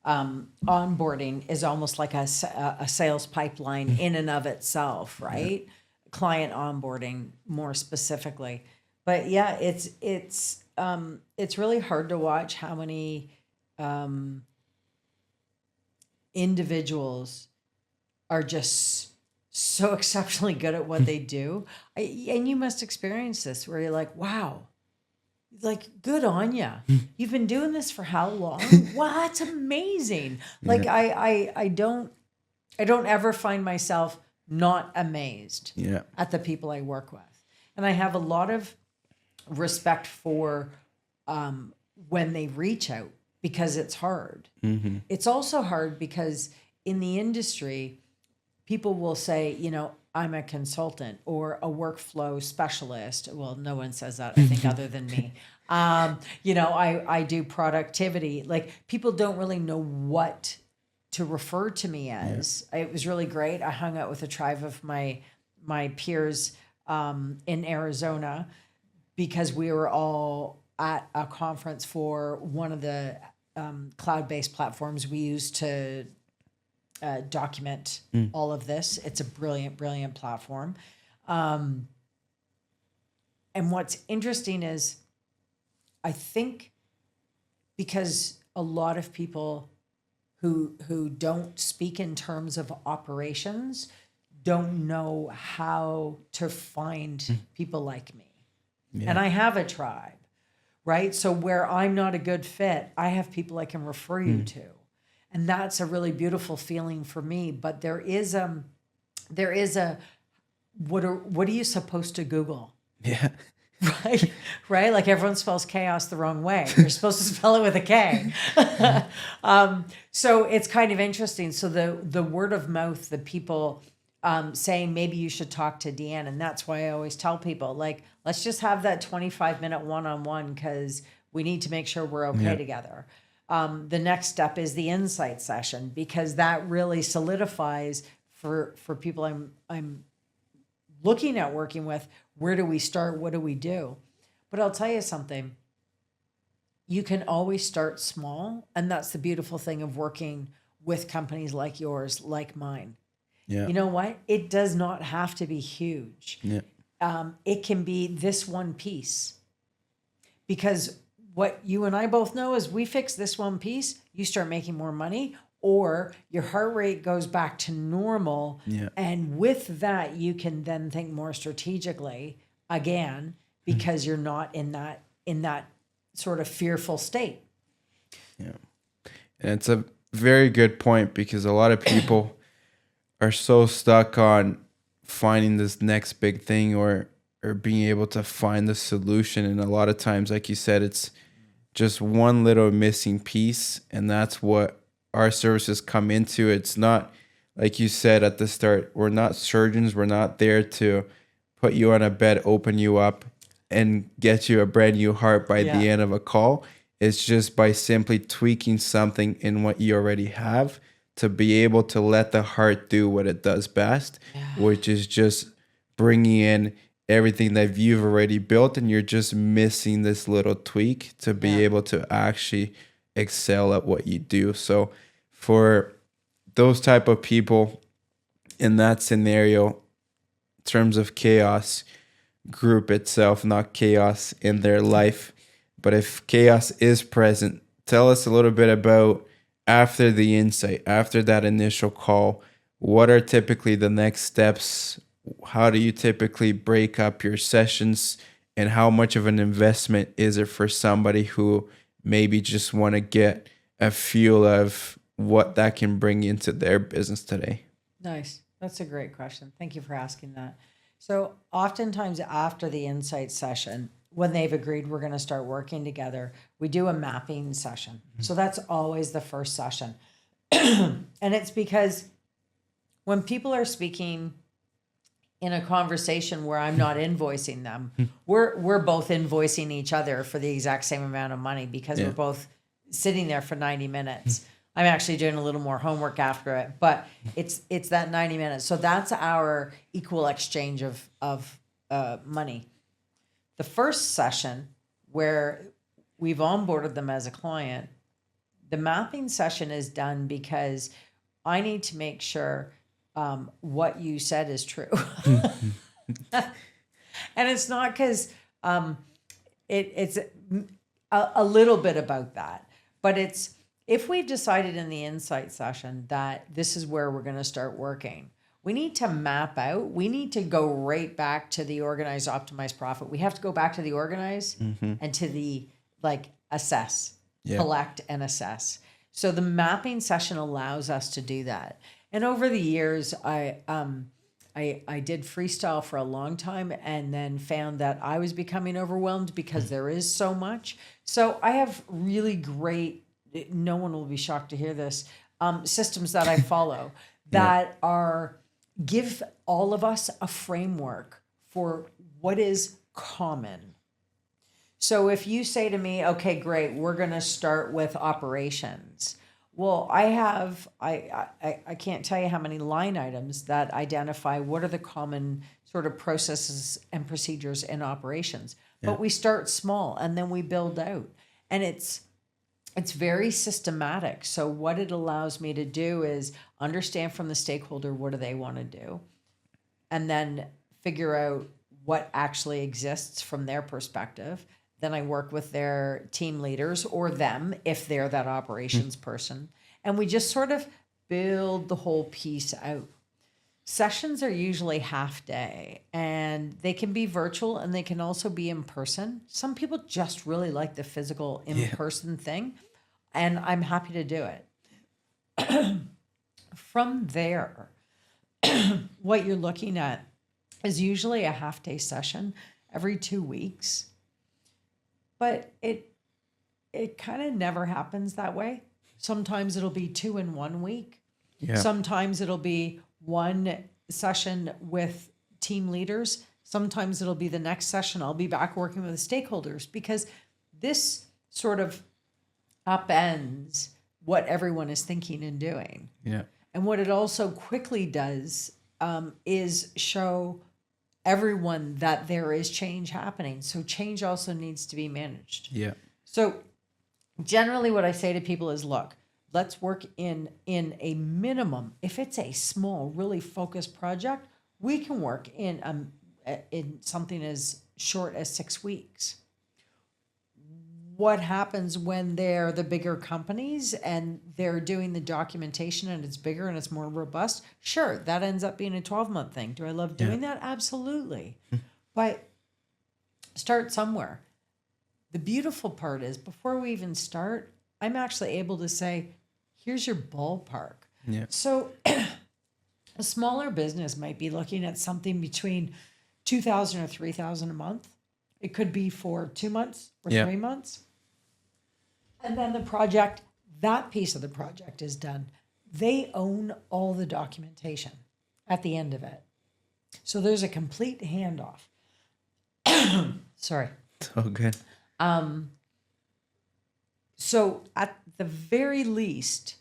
onboarding is almost like a sales pipeline in and of itself, right? Yeah. Client onboarding more specifically. But yeah, it's really hard to watch how many individuals are just so exceptionally good at what they do. And you must experience this where you're like, wow, like, good on you. You've been doing this for how long? Wow, that's amazing. Like, yeah. I don't ever find myself not amazed at the people I work with. And I have a lot of respect for when they reach out, because it's hard. Mm-hmm. It's also hard because in the industry, people will say, I'm a consultant or a workflow specialist. Well, no one says that, I think, other than me. I do productivity. Like, people don't really know what to refer to me as. Yeah. It was really great. I hung out with a tribe of my peers in Arizona because we were all at a conference for one of the cloud-based platforms we use to document all of this. It's a brilliant, brilliant platform. And what's interesting is, I think because a lot of people who don't speak in terms of operations don't know how to find people like me. Yeah. And I have a tribe, right? So where I'm not a good fit, I have people I can refer you to. And that's a really beautiful feeling for me. But there is a what are you supposed to Google? Yeah. Right. Like, everyone spells chaos the wrong way. You're supposed to spell it with a K. So it's kind of interesting. So the word of mouth, the people saying maybe you should talk to Deanne, and that's why I always tell people, like, let's just have that 25-minute one-on-one, because we need to make sure we're okay together. The next step is the insight session, because that really solidifies for people I'm looking at working with, where do we start? What do we do? But I'll tell you something. You can always start small, and that's the beautiful thing of working with companies like yours, like mine. Yeah. You know what? It does not have to be huge. Yeah. It can be this one piece, because what you and I both know is, we fix this one piece, you start making more money, or your heart rate goes back to normal. Yeah. And with that, you can then think more strategically again, because you're not in that sort of fearful state. Yeah. And it's a very good point, because a lot of people are so stuck on finding this next big thing or being able to find the solution. And a lot of times, like you said, it's just one little missing piece, and that's what our services come into. It's not, like you said at the start, we're not surgeons. We're not there to put you on a bed, open you up, and get you a brand new heart by the end of a call. It's just by simply tweaking something in what you already have to be able to let the heart do what it does best, which is just bringing in everything that you've already built, and you're just missing this little tweak to be able to actually excel at what you do. So for those type of people in that scenario, in terms of Kaos Group itself, not chaos in their life, but if chaos is present, tell us a little bit about after the insight, after that initial call, what are typically the next steps? How do you typically break up your sessions, and how much of an investment is it for somebody who maybe just want to get a feel of what that can bring into their business today? Nice. That's a great question. Thank you for asking that. So oftentimes after the insight session, when they've agreed we're going to start working together, we do a mapping session. So that's always the first session. And it's because when people are speaking in a conversation where I'm not invoicing them, we're both invoicing each other for the exact same amount of money because we're both sitting there for 90 minutes. I'm actually doing a little more homework after it, but it's that 90 minutes. So that's our equal exchange of money. The first session where we've onboarded them as a client, the mapping session is done because I need to make sure what you said is true. And it's not because it's a little bit about that, but it's, if we've decided in the insight session that this is where we're going to start working, we need to map out. We need to go right back to the organize, optimize, profit. We have to go back to the organize and to the assess, collect and assess. So the mapping session allows us to do that. And over the years, I did freestyle for a long time and then found that I was becoming overwhelmed because there is so much. So I have really great, no one will be shocked to hear this, systems that I follow that give all of us a framework for what is common. So if you say to me, okay, great, we're going to start with operations. Well, I can't tell you how many line items that identify what are the common sort of processes and procedures in operations. But we start small and then we build out. And it's very systematic. So what it allows me to do is understand from the stakeholder, what do they want to do? And then figure out what actually exists from their perspective. Then I work with their team leaders or them if they're that operations person. And we just sort of build the whole piece out. Sessions are usually half day and they can be virtual and they can also be in person. Some people just really like the physical in-person thing, and I'm happy to do it. From there, what you're looking at is usually a half day session every 2 weeks, but it kind of never happens that way. Sometimes it'll be 2 in 1 week. Yeah. Sometimes it'll be one session with team leaders. Sometimes it'll be the next session. I'll be back working with the stakeholders because this sort of upends what everyone is thinking and doing. Yeah. And what it also quickly does is show everyone that there is change happening. So change also needs to be managed. Yeah. So generally what I say to people is, look, let's work in a minimum. If it's a small, really focused project, we can work in something as short as 6 weeks. What happens when they're the bigger companies and they're doing the documentation and it's bigger and it's more robust? Sure, that ends up being a 12-month thing. Do I love doing that? Absolutely. But start somewhere. The beautiful part is before we even start, I'm actually able to say, here's your ballpark. Yeah. So a smaller business might be looking at something between $2,000 or $3,000 a month. It could be for 2 months or 3 months. And then the project, that piece of the project is done. They own all the documentation at the end of it. So there's a complete handoff. Sorry. Oh, good. So at the very least,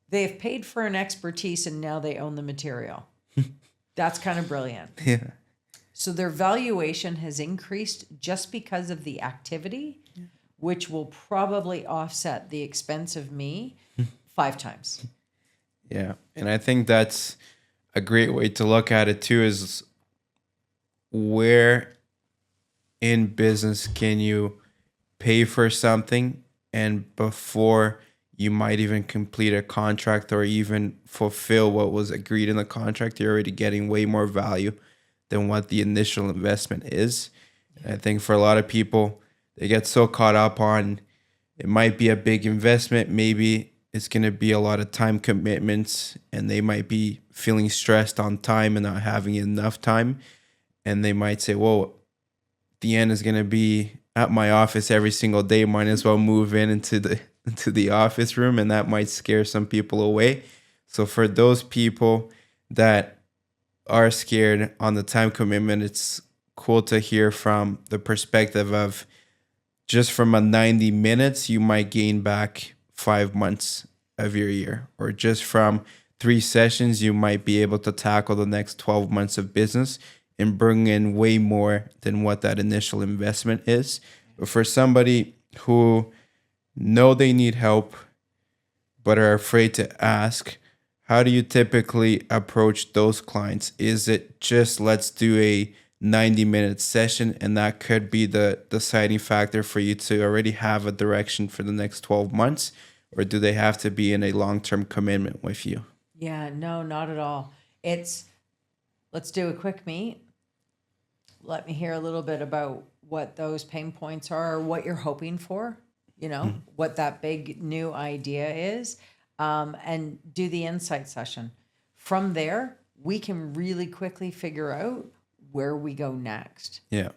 they've paid for an expertise and now they own the material. That's kind of brilliant. Yeah. So their valuation has increased just because of the activity, which will probably offset the expense of me 5 times. Yeah. And I think that's a great way to look at it too, is where in business can you pay for something and before you might even complete a contract or even fulfill what was agreed in the contract, you're already getting way more value than what the initial investment is. And I think for a lot of people, they get so caught up on it might be a big investment, maybe it's going to be a lot of time commitments, and they might be feeling stressed on time and not having enough time. And they might say, whoa, Deanne is going to be at my office every single day. Might as well move into the office room, and that might scare some people away. So for those people that are scared on the time commitment, it's cool to hear from the perspective of just from a 90 minutes, you might gain back 5 months of your year, or just from 3 sessions, you might be able to tackle the next 12 months of business and bring in way more than what that initial investment is. But for somebody who know they need help but are afraid to ask, how do you typically approach those clients? Is it just let's do a 90-minute session and that could be the deciding factor for you to already have a direction for the next 12 months? Or do they have to be in a long-term commitment with you? Yeah, no, not at all. It's let's do a quick meet. Let me hear a little bit about what those pain points are, or what you're hoping for, what that big new idea is, and do the insight session. From there, we can really quickly figure out where we go next. Yeah.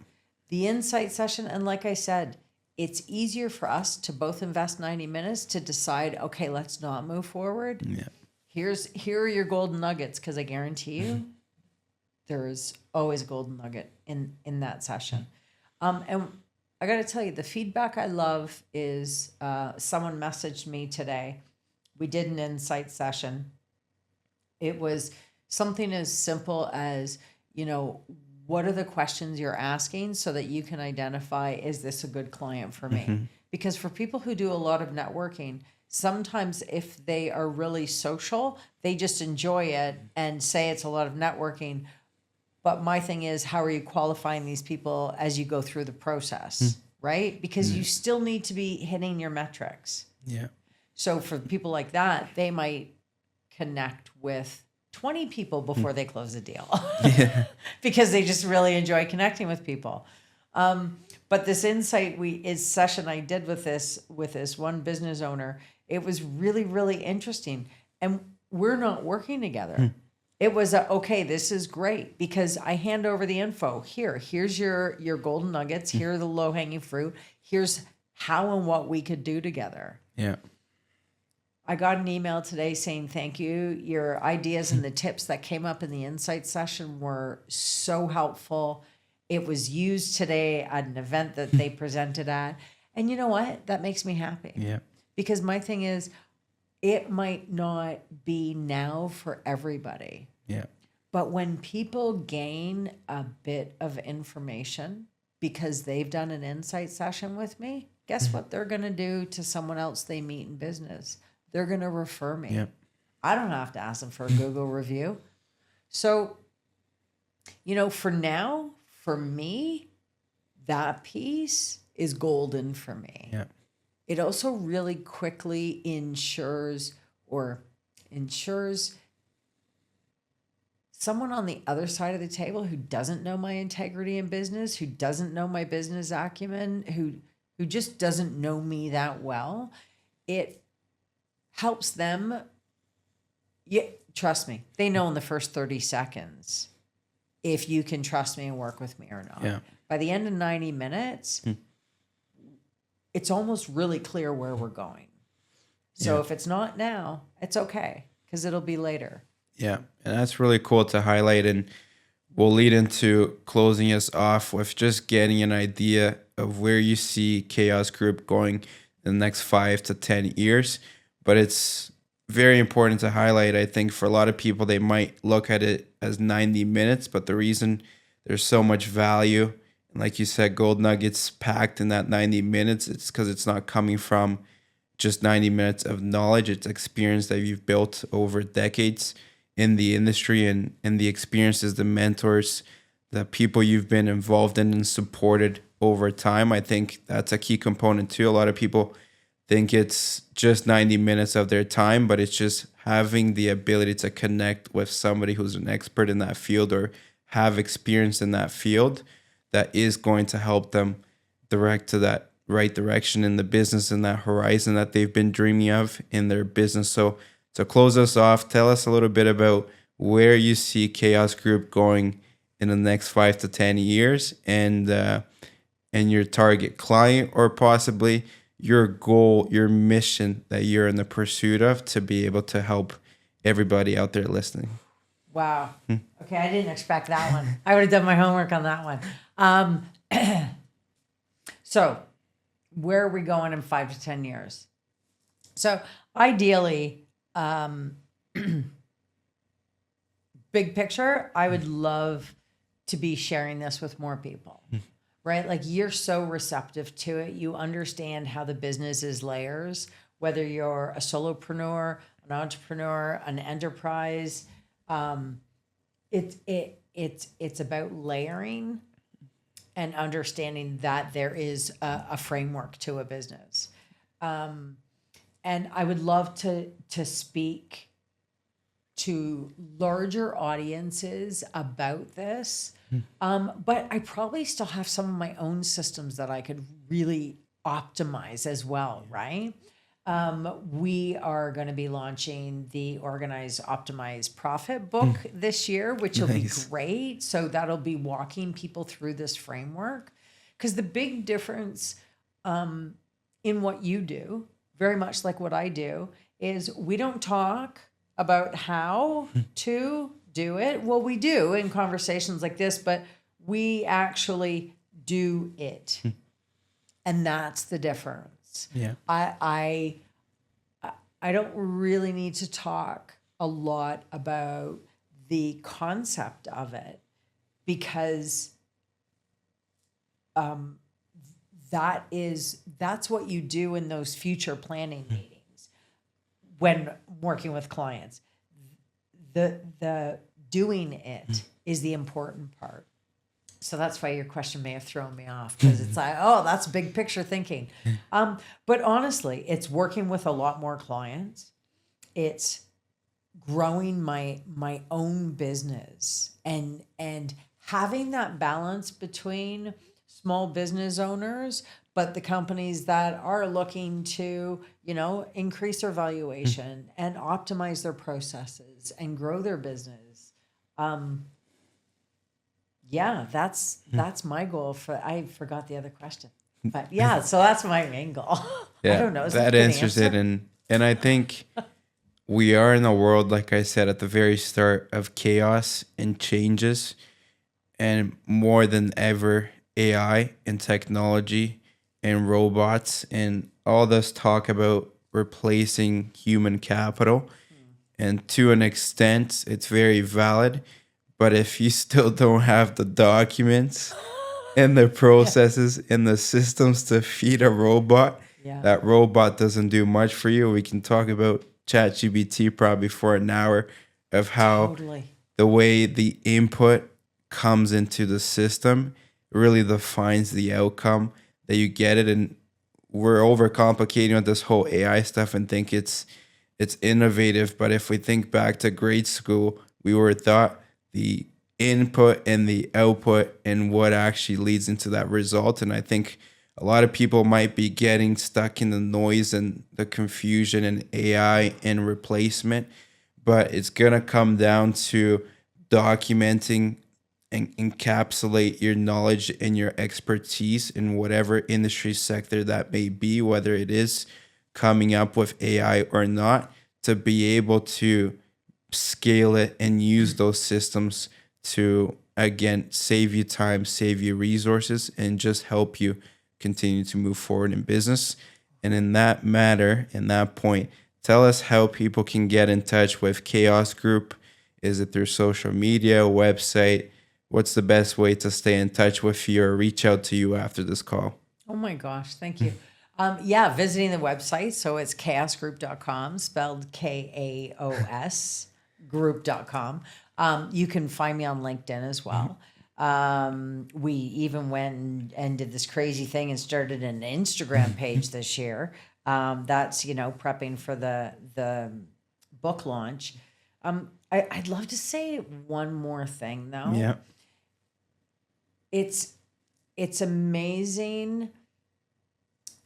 The insight session, and like I said, it's easier for us to both invest 90 minutes to decide, okay, let's not move forward. Yeah. Here are your golden nuggets, because I guarantee you there's always a golden nugget in that session. And I got to tell you, the feedback I love is someone messaged me today. We did an insight session. It was something as simple as, what are the questions you're asking so that you can identify, is this a good client for me? Mm-hmm. Because for people who do a lot of networking, sometimes if they are really social, they just enjoy it and say it's a lot of networking. But my thing is, how are you qualifying these people as you go through the process, right? Because you still need to be hitting your metrics. Yeah. So for people like that, they might connect with 20 people before they close a deal because they just really enjoy connecting with people. But this insight session I did with this one business owner, it was really, really interesting. And we're not working together. It was okay, this is great because I hand over the info. Here's your golden nuggets. Here are the low hanging fruit. Here's how and what we could do together. Yeah. I got an email today saying, thank you. Your ideas and the tips that came up in the insight session were so helpful. It was used today at an event that they presented at. And you know what? That makes me happy. Yeah. Because my thing is, it might not be now for everybody. Yeah. But when people gain a bit of information because they've done an insight session with me, guess what they're going to do to someone else they meet in business? They're going to refer me. Yep. I don't have to ask them for a Google review. So, for now, for me, that piece is golden for me. Yeah. It also really quickly ensures someone on the other side of the table who doesn't know my integrity in business, who doesn't know my business acumen, who just doesn't know me that well. It helps them. Yeah, trust me. They know in the first 30 seconds if you can trust me and work with me or not. Yeah. By the end of 90 minutes, it's almost really clear where we're going. So if it's not now, it's okay, because it'll be later. Yeah, and that's really cool to highlight. And we'll lead into closing us off with just getting an idea of where you see Kaos Group going in the next 5 to 10 years. But it's very important to highlight, I think, for a lot of people, they might look at it as 90 minutes, but the reason there's so much value, and like you said, gold nuggets packed in that 90 minutes, it's because it's not coming from just 90 minutes of knowledge. It's experience that you've built over decades in the industry, and the experiences, the mentors, the people you've been involved in and supported over time. I think that's a key component too. A lot of people think it's just 90 minutes of their time, but it's just having the ability to connect with somebody who's an expert in that field or have experience in that field that is going to help them direct to that right direction in the business and that horizon that they've been dreaming of in their business. So to close us off, tell us a little bit about where you see Kaos Group going in the next 5 to 10 years, and your target client, or possibly your goal, your mission that you're in the pursuit of to be able to help everybody out there listening. Wow. Okay, I didn't expect that one. I would have done my homework on that one. So, where are we going in 5 to 10 years? So, ideally, big picture, I would love to be sharing this with more people, right? Like, you're so receptive to it. You understand how the business is layers, whether you're a solopreneur, an entrepreneur, an enterprise. It's about layering and understanding that there is a framework to a business. And I would love to speak to larger audiences about this. But I probably still have some of my own systems that I could really optimize as well, right? We are going to be launching the Organize, Optimize, Profit book this year, which will be great. So that'll be walking people through this framework. Because the big difference in what you do, very much like what I do, is we don't talk about how to do it. Well, we do in conversations like this, but we actually do it. And that's the difference. Yeah. I don't really need to talk a lot about the concept of it, because that's what you do in those future planning meetings when working with clients. The doing it is the important part. So that's why your question may have thrown me off, because it's like, oh, that's big picture thinking. But honestly, it's working with a lot more clients. It's growing my own business and having that balance between small business owners, but the companies that are looking to, increase their valuation and optimize their processes and grow their business. Yeah, that's my goal. I forgot the other question, but yeah, so that's my main goal. Yeah, I don't know. That answers it, and I think we are in a world, like I said at the very start, of chaos and changes, and more than ever, AI and technology and robots and all this talk about replacing human capital, and to an extent, it's very valid. But if you still don't have the documents and the processes and the systems to feed a robot, that robot doesn't do much for you. We can talk about ChatGPT probably for an hour of how the way the input comes into the system really defines the outcome that you get it. And we're overcomplicating with this whole AI stuff and think it's innovative. But if we think back to grade school, we were taught the input and the output and what actually leads into that result. And I think a lot of people might be getting stuck in the noise and the confusion and AI and replacement, but it's going to come down to documenting encapsulate your knowledge and your expertise in whatever industry sector that may be, whether it is coming up with AI or not, to be able to scale it and use those systems to, again, save you time, save you resources, and just help you continue to move forward in business. And in that matter, in that point, tell us how people can get in touch with Kaos Group. Is it through social media, website? What's the best way to stay in touch with you or reach out to you after this call? Oh my gosh, thank you. Yeah, visiting the website. So it's kaosgroup.com, spelled Kaos group.com. You can find me on LinkedIn as well. We even went and did this crazy thing and started an Instagram page this year. That's, prepping for the book launch. I'd love to say one more thing though. Yeah. It's amazing.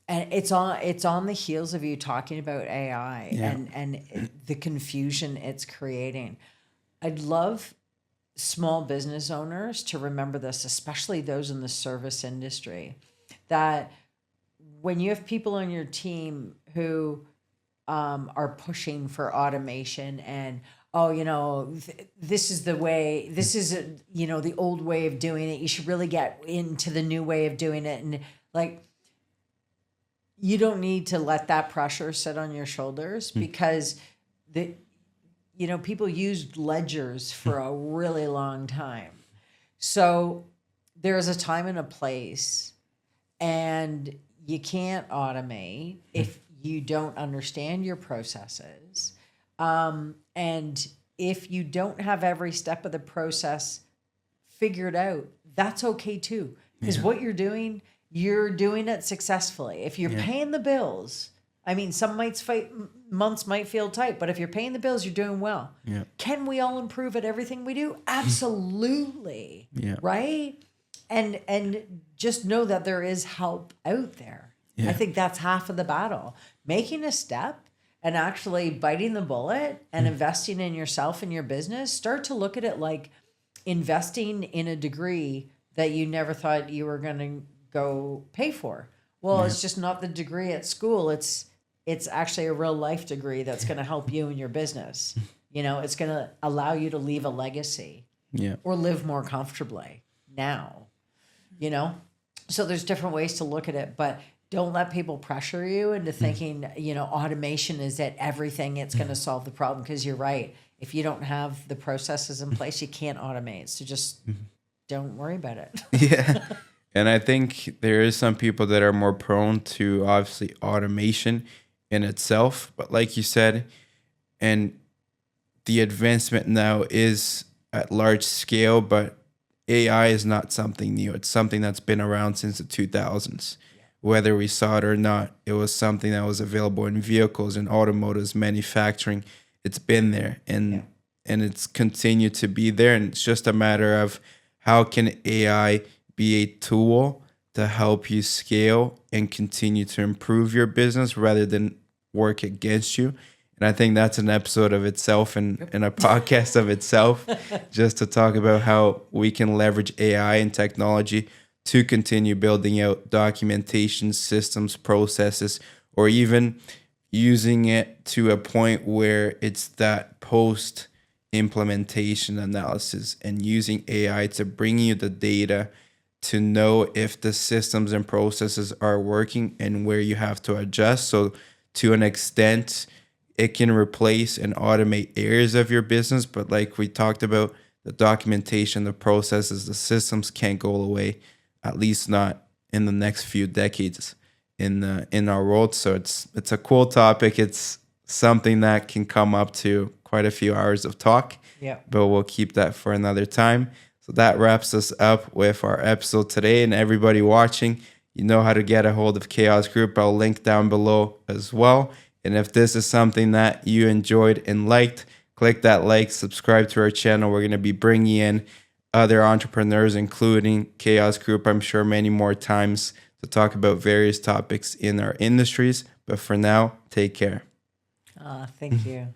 And it's on the heels of you talking about AI and the confusion it's creating. I'd love small business owners to remember this, especially those in the service industry, that when you have people on your team who are pushing for automation and, this is the way, this is, the old way of doing it. You should really get into the new way of doing it. And you don't need to let that pressure sit on your shoulders because people used ledgers for a really long time. So there's a time and a place, and you can't automate if you don't understand your processes. And if you don't have every step of the process figured out, that's okay too. Because what you're doing it successfully. If you're paying the bills, some months might feel tight, but if you're paying the bills, you're doing well. Yeah. Can we all improve at everything we do? Absolutely. Yeah. Right? And just know that there is help out there. Yeah. I think that's half of the battle. Making a step and actually biting the bullet and investing in yourself and your business. Start to look at it like investing in a degree that you never thought you were going to go pay for. Well, it's just not the degree at school. It's actually a real life degree that's going to help you in your business. It's going to allow you to leave a legacy or live more comfortably now, So there's different ways to look at it, but don't let people pressure you into thinking, automation is at everything. It's going to solve the problem, because you're right. If you don't have the processes in place, you can't automate. So just don't worry about it. Yeah. And I think there is some people that are more prone to obviously automation in itself. But like you said, and the advancement now is at large scale, but AI is not something new. It's something that's been around since the 2000s. Whether we saw it or not, it was something that was available in vehicles and automotives, manufacturing. It's been there and it's continued to be there. And it's just a matter of how can AI be a tool to help you scale and continue to improve your business rather than work against you. And I think that's an episode of itself and a podcast of itself, just to talk about how we can leverage AI and technology to continue building out documentation, systems, processes, or even using it to a point where it's that post implementation analysis and using AI to bring you the data to know if the systems and processes are working and where you have to adjust. So to an extent, it can replace and automate areas of your business. But like we talked about, the documentation, the processes, the systems can't go away, at least not in the next few decades in our world. So it's a cool topic. It's something that can come up to quite a few hours of talk. Yeah. But we'll keep that for another time. So that wraps us up with our episode today. And everybody watching, you know how to get a hold of Kaos Group. I'll link down below as well. And if this is something that you enjoyed and liked, click that like, subscribe to our channel. We're going to be bringing in other entrepreneurs, including Kaos Group, I'm sure many more times, to talk about various topics in our industries. But for now, take care. Thank you.